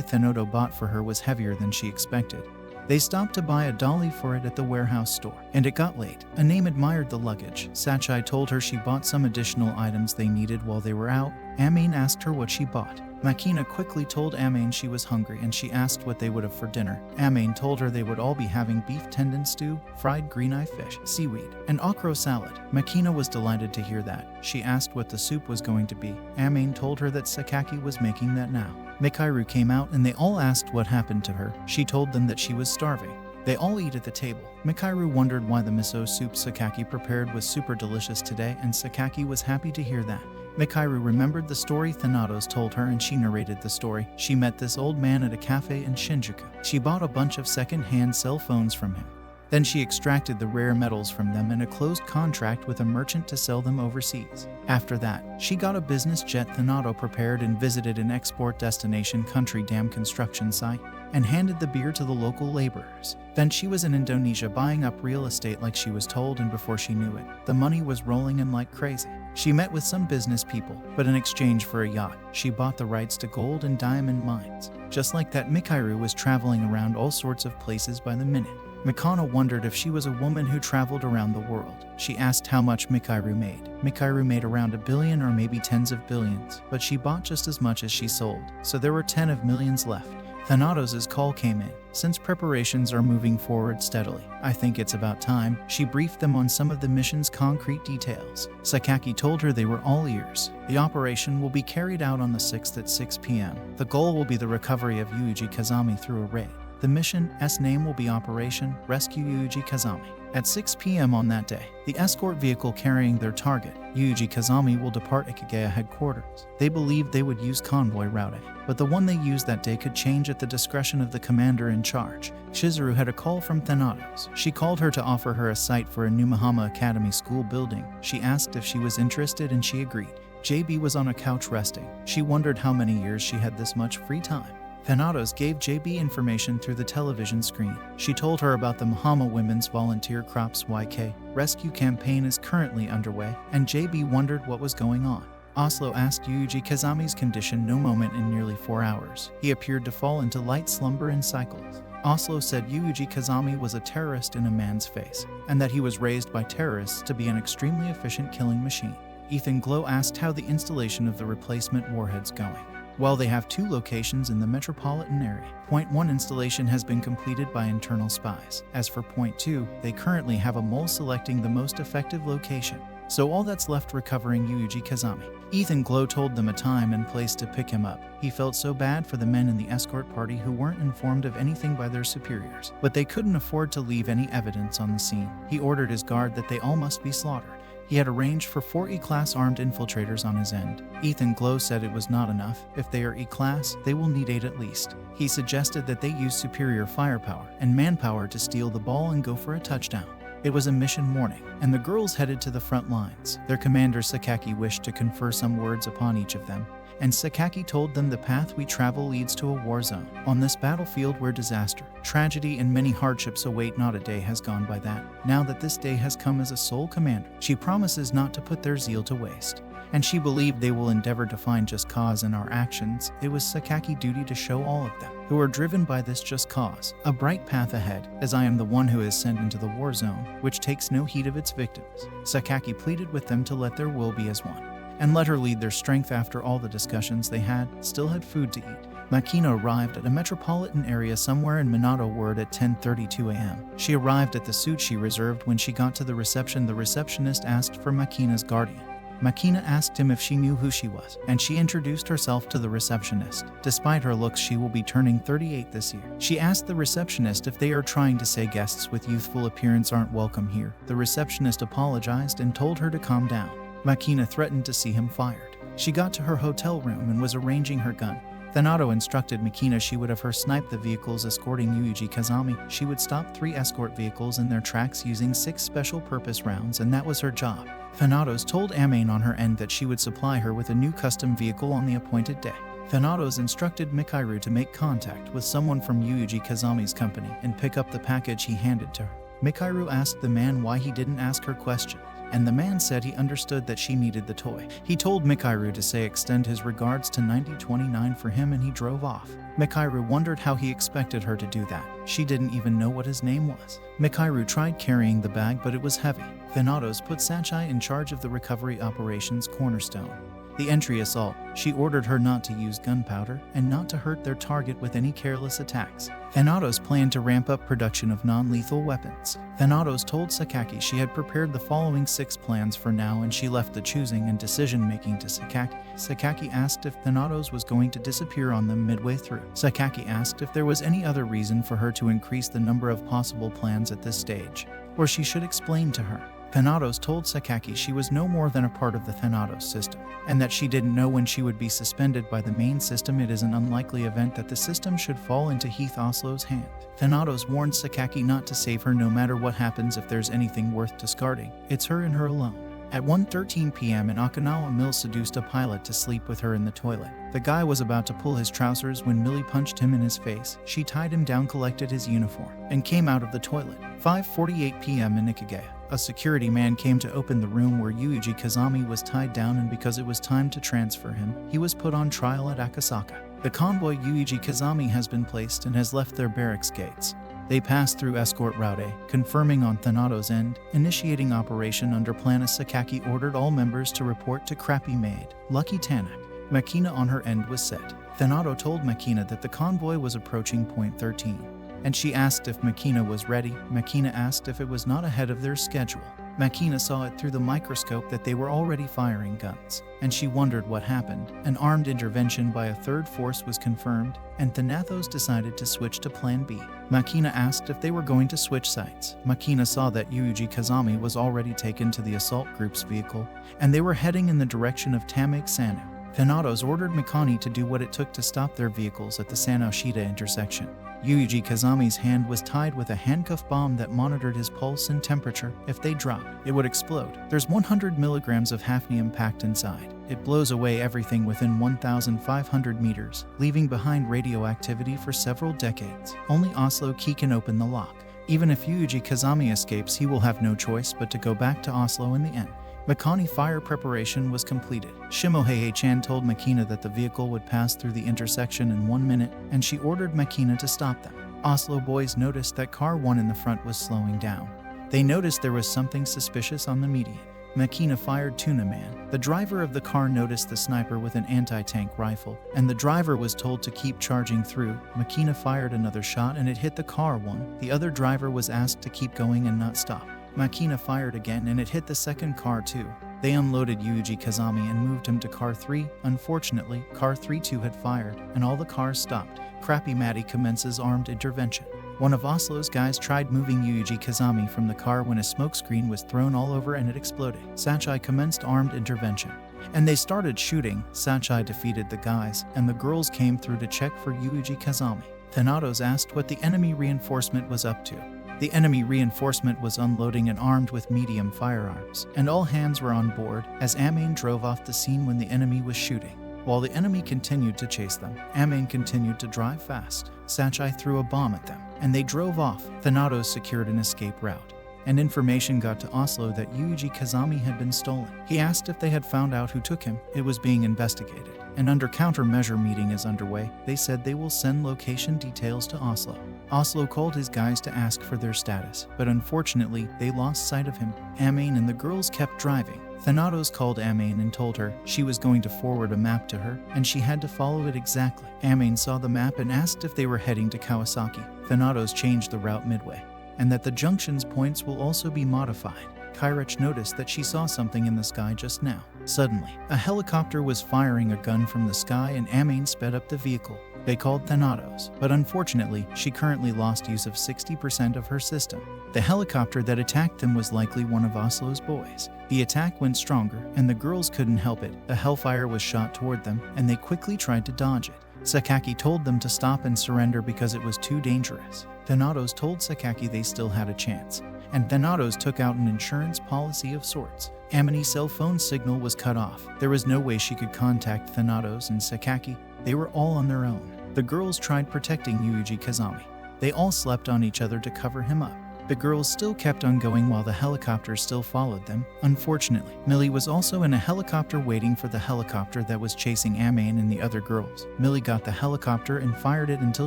Thanoto bought for her was heavier than she expected. They stopped to buy a dolly for it at the warehouse store, and it got late. Aname admired the luggage. Sachai told her she bought some additional items they needed while they were out. Amane asked her what she bought. Makina quickly told Amane she was hungry and she asked what they would have for dinner. Amane told her they would all be having beef tendon stew, fried green-eye fish, seaweed, and okra salad. Makina was delighted to hear that. She asked what the soup was going to be. Amane told her that Sakaki was making that now. Mikairu came out and they all asked what happened to her. She told them that she was starving. They all eat at the table. Mikairu wondered why the miso soup Sakaki prepared was super delicious today, and Sakaki was happy to hear that. Mikairu remembered the story Thanatos told her and she narrated the story. She met this old man at a cafe in Shinjuku. She bought a bunch of second-hand cell phones from him. Then she extracted the rare metals from them and a closed contract with a merchant to sell them overseas. After that, she got a business jet Thanato prepared and visited an export destination country dam construction site and handed the beer to the local laborers. Then she was in Indonesia buying up real estate like she was told, and before she knew it, the money was rolling in like crazy. She met with some business people, but in exchange for a yacht, she bought the rights to gold and diamond mines. Just like that, Mikairu was traveling around all sorts of places by the minute. Mikana wondered if she was a woman who traveled around the world. She asked how much Mikairu made. Mikairu made around 1 billion or maybe tens of billions, but she bought just as much as she sold, so there were 10 of millions left. Thanatos' call came in. Since preparations are moving forward steadily, I think it's about time. She briefed them on some of the mission's concrete details. Sakaki told her they were all ears. The operation will be carried out on the 6th at 6 p.m. The goal will be the recovery of Yuji Kazami through a raid. The mission's name will be Operation Rescue Yuji Kazami. At 6 p.m. on that day, the escort vehicle carrying their target, Yuji Kazami, will depart Ikageya headquarters. They believed they would use convoy routing, but the one they used that day could change at the discretion of the commander in charge. Chizuru had a call from Thanatos. She called her to offer her a site for a new Mahama Academy school building. She asked if she was interested and she agreed. JB was on a couch resting. She wondered how many years she had this much free time. Thanatos gave JB information through the television screen. She told her about the Mahama Women's Volunteer Crops YK rescue campaign is currently underway, and JB wondered what was going on. Oslo asked Yuji Kazami's condition no moment in nearly 4 hours. He appeared to fall into light slumber in cycles. Oslo said Yuji Kazami was a terrorist in a man's face, and that he was raised by terrorists to be an extremely efficient killing machine. Ethan Glow asked how the installation of the replacement warhead's going. While they have 2 locations in the metropolitan area, Point 1 installation has been completed by internal spies. As for Point 2, they currently have a mole selecting the most effective location. So all that's left recovering Yuji Kazami. Ethan Glow told them a time and place to pick him up. He felt so bad for the men in the escort party who weren't informed of anything by their superiors, but they couldn't afford to leave any evidence on the scene. He ordered his guard that they all must be slaughtered. He had arranged for 4 E-Class armed infiltrators on his end. Ethan Glow said it was not enough. If they are E-Class, they will need 8 at least. He suggested that they use superior firepower and manpower to steal the ball and go for a touchdown. It was a mission morning, and the girls headed to the front lines. Their commander Sakaki wished to confer some words upon each of them, and Sakaki told them the path we travel leads to a war zone. On this battlefield where disaster, tragedy, and many hardships await, not a day has gone by that. Now that this day has come as a sole commander, she promises not to put their zeal to waste. And she believed they will endeavor to find just cause in our actions. It was Sakaki's duty to show all of them, who are driven by this just cause, a bright path ahead, as I am the one who is sent into the war zone, which takes no heed of its victims. Sakaki pleaded with them to let their will be as one, and let her lead their strength. After all the discussions they still had food to eat. Makina arrived at a metropolitan area somewhere in Minato Ward at 10:32 a.m. She arrived at the suite she reserved. When she got to the reception, the receptionist asked for Makina's guardian. Makina asked him if she knew who she was, and she introduced herself to the receptionist. Despite her looks, she will be turning 38 this year. She asked the receptionist if they are trying to say guests with youthful appearance aren't welcome here. The receptionist apologized and told her to calm down. Makina threatened to see him fired. She got to her hotel room and was arranging her gun. Thanato instructed Makina she would have her snipe the vehicles escorting Yuji Kazami. She would stop 3 escort vehicles in their tracks using 6 special purpose rounds, and that was her job. Thanatos told Amain on her end that she would supply her with a new custom vehicle on the appointed day. Thanatos instructed Mikairu to make contact with someone from Yuji Kazami's company and pick up the package he handed to her. Mikairu asked the man why he didn't ask her question, and the man said he understood that she needed the toy. He told Mikairu to say extend his regards to 9029 for him, and he drove off. Mikairu wondered how he expected her to do that. She didn't even know what his name was. Mikairu tried carrying the bag, but it was heavy. Thanatos put Sachai in charge of the recovery operations cornerstone. The entry assault, she ordered her not to use gunpowder and not to hurt their target with any careless attacks. Thanatos planned to ramp up production of non-lethal weapons. Thanatos told Sakaki she had prepared the following 6 plans for now, and she left the choosing and decision-making to Sakaki. Sakaki asked if Thanatos was going to disappear on them midway through. Sakaki asked if there was any other reason for her to increase the number of possible plans at this stage, or she should explain to her. Thanatos told Sakaki she was no more than a part of the Thanatos system, and that she didn't know when she would be suspended by the main system. It is an unlikely event that the system should fall into Heath Oslo's hand. Thanatos warned Sakaki not to save her no matter what happens. If there's anything worth discarding, it's her and her alone. At 1:13 p.m. in Okinawa, Mill seduced a pilot to sleep with her in the toilet. The guy was about to pull his trousers when Millie punched him in his face. She tied him down, collected his uniform, and came out of the toilet. 5:48 p.m. in Ikageya. A security man came to open the room where Yuji Kazami was tied down, and because it was time to transfer him, he was put on trial at Akasaka. The convoy Yuji Kazami has been placed and has left their barracks gates. They passed through escort route A, confirming on Thanatos' end, initiating operation under plan as Sakaki ordered all members to report to Crappy Maid, Lucky Tanak. Makina on her end was set. Thanato told Makina that the convoy was approaching point 13, and she asked if Makina was ready. Makina asked if it was not ahead of their schedule. Makina saw it through the microscope that they were already firing guns, and she wondered what happened. An armed intervention by a third force was confirmed, and Thanatos decided to switch to Plan B. Makina asked if they were going to switch sites. Makina saw that Yuji Kazami was already taken to the assault group's vehicle, and they were heading in the direction of Tamake Sanu. Thanatos ordered Mikani to do what it took to stop their vehicles at the Sanoshita intersection. Yuji Kazami's hand was tied with a handcuff bomb that monitored his pulse and temperature. If they dropped, it would explode. There's 100 milligrams of hafnium packed inside. It blows away everything within 1,500 meters, leaving behind radioactivity for several decades. Only Oslo Key can open the lock. Even if Yuji Kazami escapes, he will have no choice but to go back to Oslo in the end. Mikani fire preparation was completed. Shimohei-chan told Makina that the vehicle would pass through the intersection in 1 minute, and she ordered Makina to stop them. Oslo boys noticed that car 1 in the front was slowing down. They noticed there was something suspicious on the median. Makina fired Tuna Man. The driver of the car noticed the sniper with an anti-tank rifle, and the driver was told to keep charging through. Makina fired another shot and it hit the car 1. The other driver was asked to keep going and not stop. Makina fired again and it hit the second car 2. They unloaded Yuji Kazami and moved him to car 3. Unfortunately, car 3-2 had fired, and all the cars stopped. Crappy Maddie commences armed intervention. One of Oslo's guys tried moving Yuji Kazami from the car when a smokescreen was thrown all over and it exploded. Sachai commenced armed intervention, and they started shooting. Sachai defeated the guys, and the girls came through to check for Yuji Kazami. Thanatos asked what the enemy reinforcement was up to. The enemy reinforcement was unloading and armed with medium firearms, and all hands were on board as Amain drove off the scene when the enemy was shooting. While the enemy continued to chase them, Amain continued to drive fast. Sachai threw a bomb at them, and they drove off. Thanatos secured an escape route, and information got to Oslo that Yuji Kazami had been stolen. He asked if they had found out who took him. It was being investigated, and under countermeasure meeting is underway. They said they will send location details to Oslo. Oslo called his guys to ask for their status, but unfortunately, they lost sight of him. Amain and the girls kept driving. Thanatos called Amain and told her she was going to forward a map to her, and she had to follow it exactly. Amain saw the map and asked if they were heading to Kawasaki. Thanatos changed the route midway, and that the junction's points will also be modified. Kairach noticed that she saw something in the sky just now. Suddenly, a helicopter was firing a gun from the sky and Amain sped up the vehicle. They called Thanatos, but unfortunately, she currently lost use of 60% of her system. The helicopter that attacked them was likely one of Oslo's boys. The attack went stronger, and the girls couldn't help it. A hellfire was shot toward them, and they quickly tried to dodge it. Sakaki told them to stop and surrender because it was too dangerous. Thanatos told Sakaki they still had a chance, and Thanatos took out an insurance policy of sorts. Amini's cell phone signal was cut off. There was no way she could contact Thanatos and Sakaki. They were all on their own. The girls tried protecting Yuji Kazami. They all slept on each other to cover him up. The girls still kept on going while the helicopter still followed them. Unfortunately, Millie was also in a helicopter waiting for the helicopter that was chasing Amain and the other girls. Millie got the helicopter and fired it until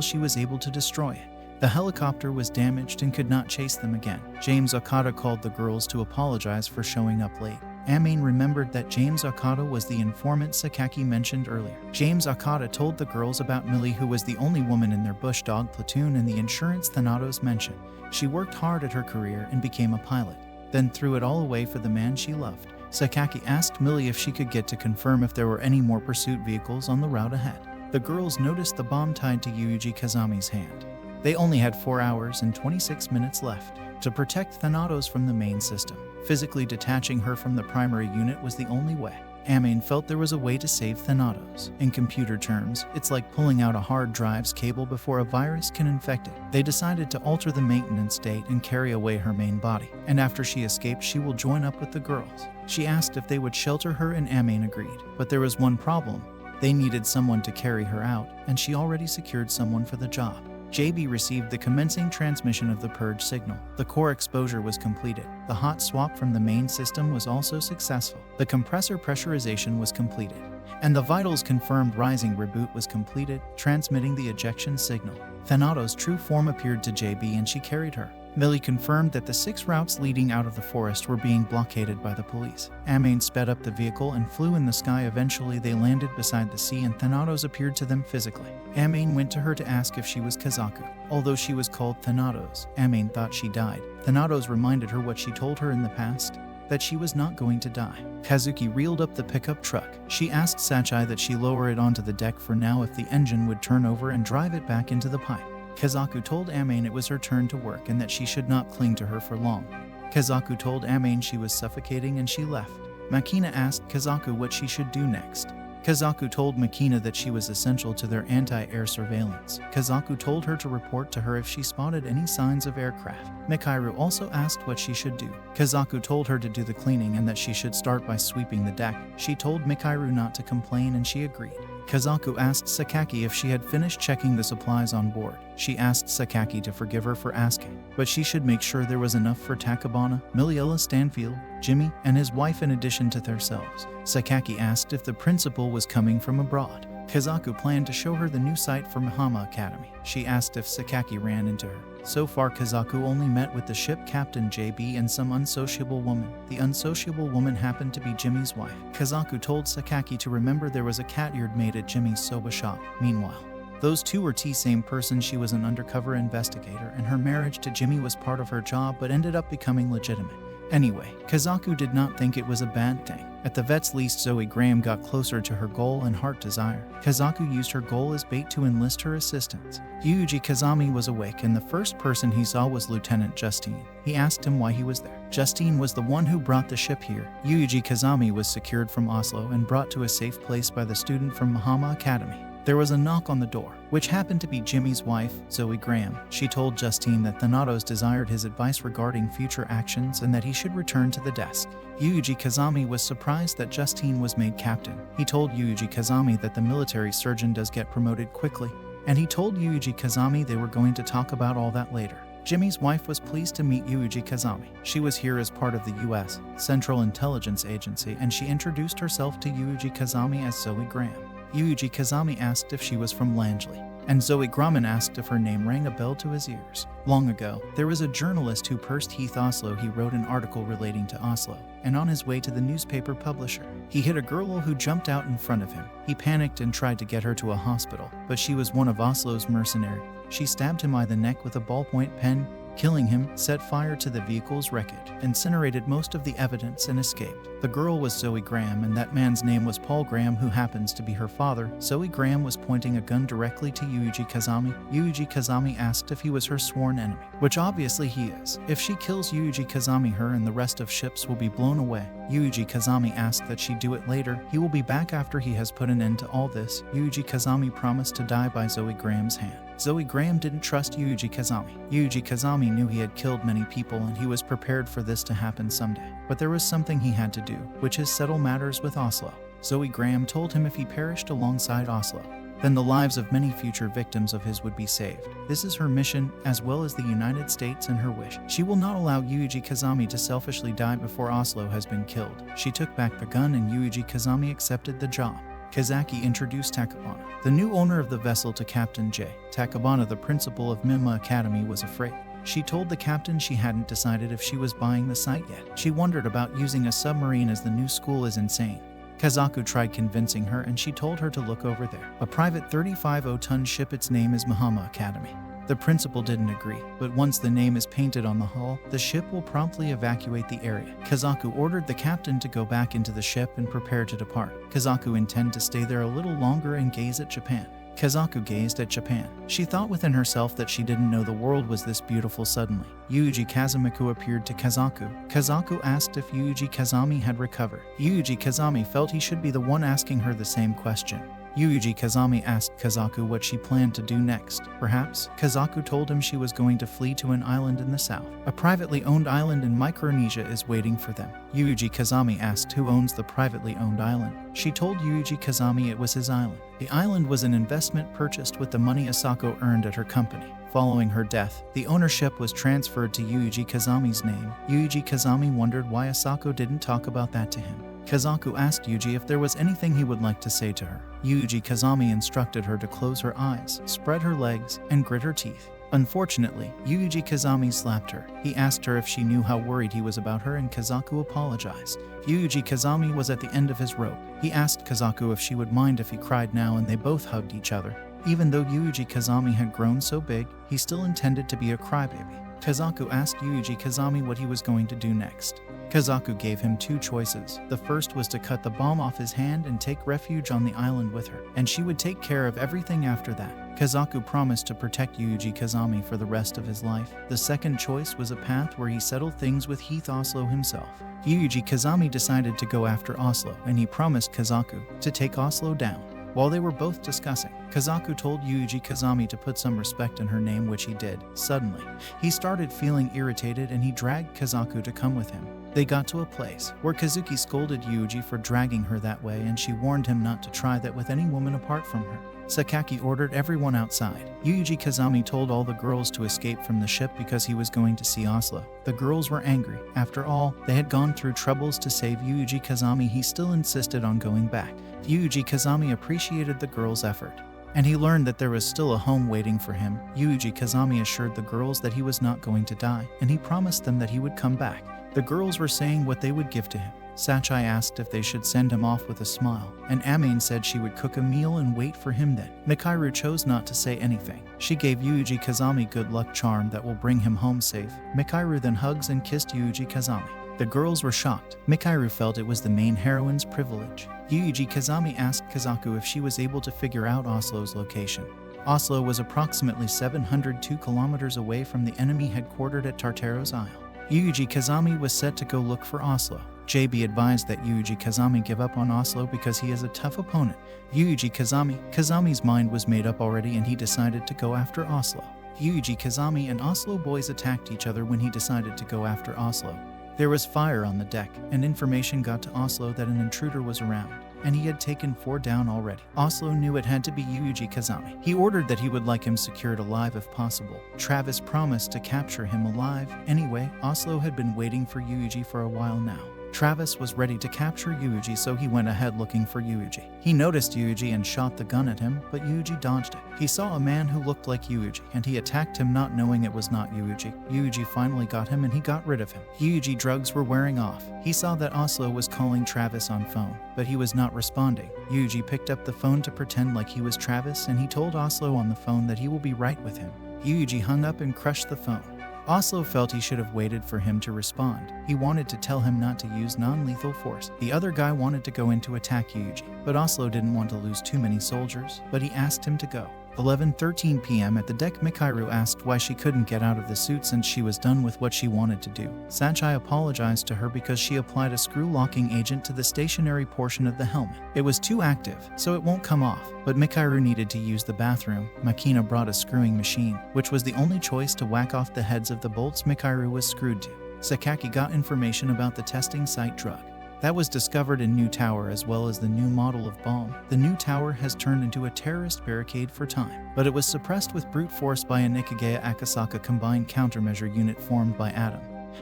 she was able to destroy it. The helicopter was damaged and could not chase them again. James Okada called the girls to apologize for showing up late. Amain remembered that James Okada was the informant Sakaki mentioned earlier. James Okada told the girls about Millie, who was the only woman in their bush dog platoon, and the insurance Thanatos mentioned. She worked hard at her career and became a pilot, then threw it all away for the man she loved. Sakaki asked Millie if she could get to confirm if there were any more pursuit vehicles on the route ahead. The girls noticed the bomb tied to Yuji Kazami's hand. They only had 4 hours and 26 minutes left to protect Thanatos from the main system. Physically detaching her from the primary unit was the only way. Amain felt there was a way to save Thanatos. In computer terms, it's like pulling out a hard drive's cable before a virus can infect it. They decided to alter the maintenance state and carry away her main body, and after she escaped, she will join up with the girls. She asked if they would shelter her, and Amain agreed. But there was one problem. They needed someone to carry her out, and she already secured someone for the job. JB received the commencing transmission of the purge signal. The core exposure was completed. The hot swap from the main system was also successful. The compressor pressurization was completed. and the vitals confirmed rising reboot was completed, transmitting the ejection signal. Thanato's true form appeared to JB and she carried her. Millie confirmed that the 6 routes leading out of the forest were being blockaded by the police. Amain sped up the vehicle and flew in the sky. Eventually they landed beside the sea and Thanatos appeared to them physically. Amain went to her to ask if she was Kazaku. Although she was called Thanatos, Amain thought she died. Thanatos reminded her what she told her in the past, that she was not going to die. Kazuki reeled up the pickup truck. She asked Sachai that she lower it onto the deck for now if the engine would turn over and drive it back into the pipe. Kazaku told Amain it was her turn to work and that she should not cling to her for long. Kazaku told Amain she was suffocating and she left. Makina asked Kazaku what she should do next. Kazaku told Makina that she was essential to their anti-air surveillance. Kazaku told her to report to her if she spotted any signs of aircraft. Mikairu also asked what she should do. Kazaku told her to do the cleaning and that she should start by sweeping the deck. She told Mikairu not to complain and she agreed. Kazaku asked Sakaki if she had finished checking the supplies on board. She asked Sakaki to forgive her for asking, but she should make sure there was enough for Takabana, Miliela Stanfield, Jimmy, and his wife in addition to themselves. Sakaki asked if the principal was coming from abroad. Kazaku planned to show her the new site for Mahama Academy. She asked if Sakaki ran into her. So far, Kazaku only met with the ship captain JB and some unsociable woman. The unsociable woman happened to be Jimmy's wife. Kazaku told Sakaki to remember there was a cat-eared maid at Jimmy's soba shop. Meanwhile, those two were same person. She was an undercover investigator and her marriage to Jimmy was part of her job but ended up becoming legitimate. Anyway, Kazaku did not think it was a bad thing. At the vet's least, Zoe Graham got closer to her goal and heart desire. Kazaku used her goal as bait to enlist her assistance. Yuji Kazami was awake and the first person he saw was Lieutenant Justine. He asked him why he was there. Justine was the one who brought the ship here. Yuji Kazami was secured from Oslo and brought to a safe place by the student from Mahama Academy. There was a knock on the door, which happened to be Jimmy's wife, Zoe Graham. She told Justine that Thanatos desired his advice regarding future actions and that he should return to the desk. Yuji Kazami was surprised that Justine was made captain. He told Yuji Kazami that the military surgeon does get promoted quickly, and he told Yuji Kazami they were going to talk about all that later. Jimmy's wife was pleased to meet Yuji Kazami. She was here as part of the U.S. Central Intelligence Agency, and she introduced herself to Yuji Kazami as Zoe Graham. Yuji Kazami asked if she was from Langley, and Zoe Graham asked if her name rang a bell to his ears. Long ago, there was a journalist who pursed Heath Oslo. He wrote an article relating to Oslo, and on his way to the newspaper publisher, he hit a girl who jumped out in front of him. He panicked and tried to get her to a hospital, but she was one of Oslo's mercenaries. She stabbed him by the neck with a ballpoint pen, killing him, set fire to the vehicle's wreckage, incinerated most of the evidence and escaped. The girl was Zoe Graham and that man's name was Paul Graham, who happens to be her father. Zoe Graham was pointing a gun directly to Yuji Kazami. Yuji Kazami asked if he was her sworn enemy, which obviously he is. If she kills Yuji Kazami, her and the rest of ships will be blown away. Yuji Kazami asked that she do it later. He will be back after he has put an end to all this. Yuji Kazami promised to die by Zoe Graham's hand. Zoe Graham didn't trust Yuji Kazami. Yuji Kazami knew he had killed many people and he was prepared for this to happen someday. But there was something he had to do, which is settle matters with Oslo. Zoe Graham told him if he perished alongside Oslo, then the lives of many future victims of his would be saved. This is her mission, as well as the United States and her wish. She will not allow Yuji Kazami to selfishly die before Oslo has been killed. She took back the gun and Yuji Kazami accepted the job. Kazaki introduced Takabana, the new owner of the vessel, to Captain J. Takabana, the principal of Mima Academy, was afraid. She told the captain she hadn't decided if she was buying the site yet. She wondered about using a submarine as the new school is insane. Kazaku tried convincing her and she told her to look over there. A private 35-ton ship, its name is Mahama Academy. The principal didn't agree, but once the name is painted on the hull, the ship will promptly evacuate the area. Kazaku ordered the captain to go back into the ship and prepare to depart. Kazaku intended to stay there a little longer and gaze at Japan. Kazaku gazed at Japan. She thought within herself that she didn't know the world was this beautiful suddenly. Yuji Kazamiku appeared to Kazaku. Kazaku asked if Yuji Kazami had recovered. Yuji Kazami felt he should be the one asking her the same question. Yuji Kazami asked Kazaku what she planned to do next. Perhaps, Kazaku told him she was going to flee to an island in the south. A privately owned island in Micronesia is waiting for them. Yuji Kazami asked who owns the privately owned island. She told Yuji Kazami it was his island. The island was an investment purchased with the money Asako earned at her company. Following her death, the ownership was transferred to Yuji Kazami's name. Yuji Kazami wondered why Asako didn't talk about that to him. Kazaku asked Yuji if there was anything he would like to say to her. Yuji Kazami instructed her to close her eyes, spread her legs, and grit her teeth. Unfortunately, Yuji Kazami slapped her. He asked her if she knew how worried he was about her, and Kazaku apologized. Yuji Kazami was at the end of his rope. He asked Kazaku if she would mind if he cried now, and they both hugged each other. Even though Yuji Kazami had grown so big, he still intended to be a crybaby. Kazaku asked Yuji Kazami what he was going to do next. Kazaku gave him two choices. The first was to cut the bomb off his hand and take refuge on the island with her, and she would take care of everything after that. Kazaku promised to protect Yuji Kazami for the rest of his life. The second choice was a path where he settled things with Heath Oslo himself. Yuji Kazami decided to go after Oslo, and he promised Kazaku to take Oslo down. While they were both discussing, Kazaku told Yuji Kazami to put some respect in her name, which he did. Suddenly, he started feeling irritated and he dragged Kazaku to come with him. They got to a place where Kazuki scolded Yuji for dragging her that way, and she warned him not to try that with any woman apart from her. Sakaki ordered everyone outside. Yuji Kazami told all the girls to escape from the ship because he was going to see Oslo. The girls were angry. After all, they had gone through troubles to save Yuji Kazami. He still insisted on going back. Yuji Kazami appreciated the girls' effort, and he learned that there was still a home waiting for him. Yuji Kazami assured the girls that he was not going to die, and he promised them that he would come back. The girls were saying what they would give to him. Sachai asked if they should send him off with a smile, and Amane said she would cook a meal and wait for him then. Mikairu chose not to say anything. She gave Yuji Kazami good luck charm that will bring him home safe. Mikairu then hugs and kissed Yuji Kazami. The girls were shocked. Mikairu felt it was the main heroine's privilege. Yuji Kazami asked Kazaku if she was able to figure out Oslo's location. Oslo was approximately 702 kilometers away from the enemy headquartered at Tartaro's Isle. Yuji Kazami was set to go look for Oslo. JB advised that Yuji Kazami give up on Oslo because he is a tough opponent. Kazami's mind was made up already, and he decided to go after Oslo. Yuji Kazami and Oslo boys attacked each other when he decided to go after Oslo. There was fire on the deck, and information got to Oslo that an intruder was around, and he had taken 4 down already. Oslo knew it had to be Yuji Kazami. He ordered that he would like him secured alive if possible. Travis promised to capture him alive. Anyway, Oslo had been waiting for Yuji for a while now. Travis was ready to capture Yuji, so he went ahead looking for Yuji. He noticed Yuji and shot the gun at him, but Yuji dodged it. He saw a man who looked like Yuji, and he attacked him not knowing it was not Yuji. Yuji finally got him, and he got rid of him. Yuji drugs were wearing off. He saw that Oslo was calling Travis on phone, but he was not responding. Yuji picked up the phone to pretend like he was Travis, and he told Oslo on the phone that he will be right with him. Yuji hung up and crushed the phone. Oslo felt he should have waited for him to respond. He wanted to tell him not to use non-lethal force. The other guy wanted to go in to attack Yuji, but Oslo didn't want to lose too many soldiers, but he asked him to go. 11:13 p.m. at the deck, Mikairu asked why she couldn't get out of the suit since she was done with what she wanted to do. Sachai apologized to her because she applied a screw-locking agent to the stationary portion of the helmet. It was too active, so it won't come off, but Mikairu needed to use the bathroom. Makina brought a screwing machine, which was the only choice to whack off the heads of the bolts Mikairu was screwed to. Sakaki got information about the testing site drug that was discovered in New Tower, as well as the new model of bomb. The New Tower has turned into a terrorist barricade for time, but it was suppressed with brute force by a Nikigaya Akasaka combined countermeasure unit formed by Adam,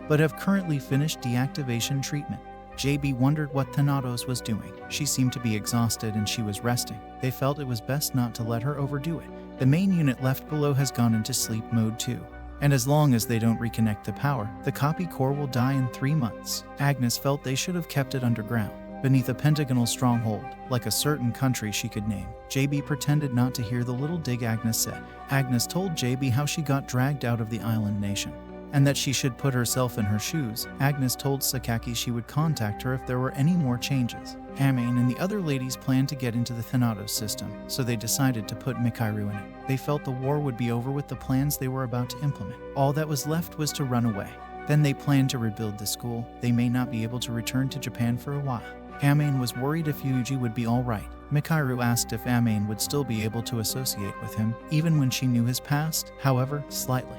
but have currently finished deactivation treatment. JB wondered what Thanatos was doing. She seemed to be exhausted and she was resting. They felt it was best not to let her overdo it. The main unit left below has gone into sleep mode too. And as long as they don't reconnect the power, the copy core will die in 3 months. Agnes felt they should have kept it underground, beneath a pentagonal stronghold, like a certain country she could name. JB pretended not to hear the little dig Agnes said. Agnes told JB how she got dragged out of the island nation, and that she should put herself in her shoes. Agnes told Sakaki she would contact her if there were any more changes. Amane and the other ladies planned to get into the Thanatos system, so they decided to put Mikairu in it. They felt the war would be over with the plans they were about to implement. All that was left was to run away. Then they planned to rebuild the school. They may not be able to return to Japan for a while. Amane was worried if Yuji would be alright. Mikairu asked if Amane would still be able to associate with him, even when she knew his past, however, slightly.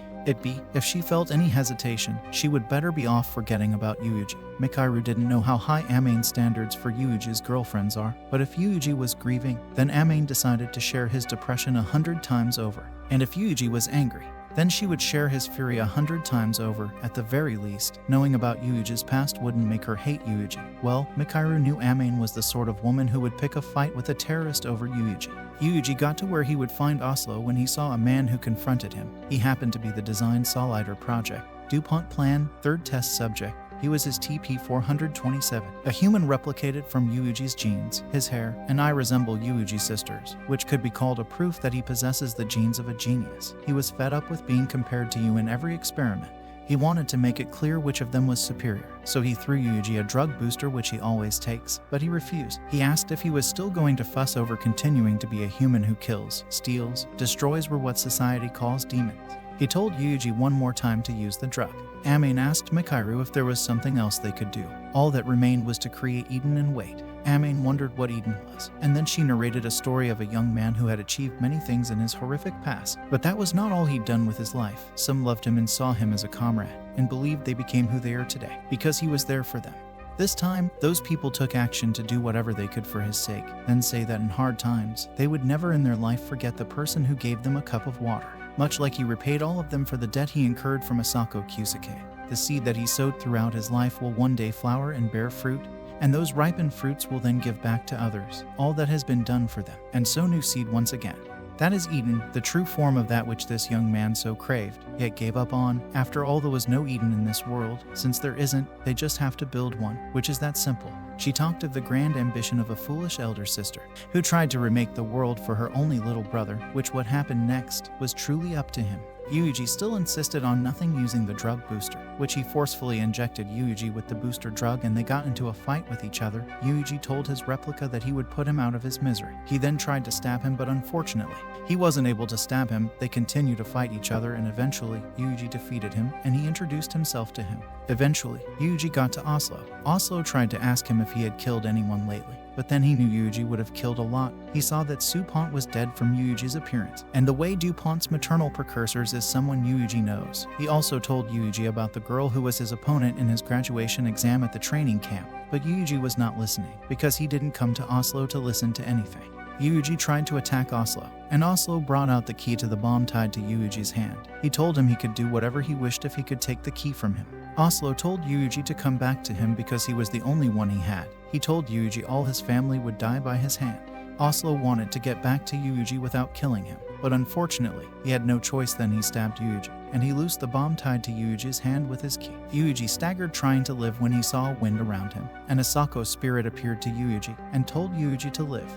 If she felt any hesitation, she would better be off forgetting about Yuji. Mikairu didn't know how high Amane's standards for Yuji's girlfriends are, but if Yuji was grieving, then Amane decided to share his depression 100 times over. And if Yuji was angry, Then she would share his fury 100 times over, at the very least. Knowing about Yuuji's past wouldn't make her hate Yuuji. Well, Mikairu knew Amane was the sort of woman who would pick a fight with a terrorist over Yuuji. Yuuji got to where he would find Oslo when he saw a man who confronted him. He happened to be the Design Solider Project DuPont Plan, third test subject. He was his TP-427, a human replicated from Yuuji's genes. His hair and eye resemble Yuuji's sisters, which could be called a proof that he possesses the genes of a genius. He was fed up with being compared to you in every experiment. He wanted to make it clear which of them was superior, so he threw Yuuji a drug booster, which he always takes, but he refused. He asked if he was still going to fuss over continuing to be a human who kills, steals, destroys, or what society calls demons. He told Yuuji one more time to use the drug. Amane asked Mikairu if there was something else they could do. All that remained was to create Eden and wait. Amane wondered what Eden was, and then she narrated a story of a young man who had achieved many things in his horrific past. But that was not all he'd done with his life. Some loved him and saw him as a comrade, and believed they became who they are today, because he was there for them. This time, those people took action to do whatever they could for his sake, then say that in hard times, they would never in their life forget the person who gave them a cup of water. Much like he repaid all of them for the debt he incurred from Asako Kyusuke. The seed that he sowed throughout his life will one day flower and bear fruit, and those ripened fruits will then give back to others all that has been done for them, and sow new seed once again. That is Eden, the true form of that which this young man so craved, yet gave up on. After all, there was no Eden in this world. Since there isn't, they just have to build one, which is that simple. She talked of the grand ambition of a foolish elder sister, who tried to remake the world for her only little brother, which what happened next was truly up to him. Yuuji still insisted on nothing using the drug booster, which he forcefully injected Yuuji with the booster drug, and they got into a fight with each other. Yuuji told his replica that he would put him out of his misery. He then tried to stab him, but unfortunately, he wasn't able to stab him. They continued to fight each other, and eventually, Yuuji defeated him, and he introduced himself to him. Eventually, Yuuji got to Oslo. Oslo tried to ask him if he had killed anyone lately, but then he knew Yuuji would have killed a lot. He saw that Supont was dead from Yuuji's appearance, and the way DuPont's maternal precursors is someone Yuuji knows. He also told Yuuji about the girl who was his opponent in his graduation exam at the training camp, but Yuuji was not listening, because he didn't come to Oslo to listen to anything. Yuuji tried to attack Oslo, and Oslo brought out the key to the bomb tied to Yuuji's hand. He told him he could do whatever he wished if he could take the key from him. Oslo told Yuuji to come back to him because he was the only one he had. He told Yuuji all his family would die by his hand. Oslo wanted to get back to Yuuji without killing him, but unfortunately, he had no choice. Then he stabbed Yuuji, and he loosed the bomb tied to Yuuji's hand with his key. Yuuji staggered, trying to live, when he saw a wind around him, and Asako's spirit appeared to Yuuji and told Yuuji to live.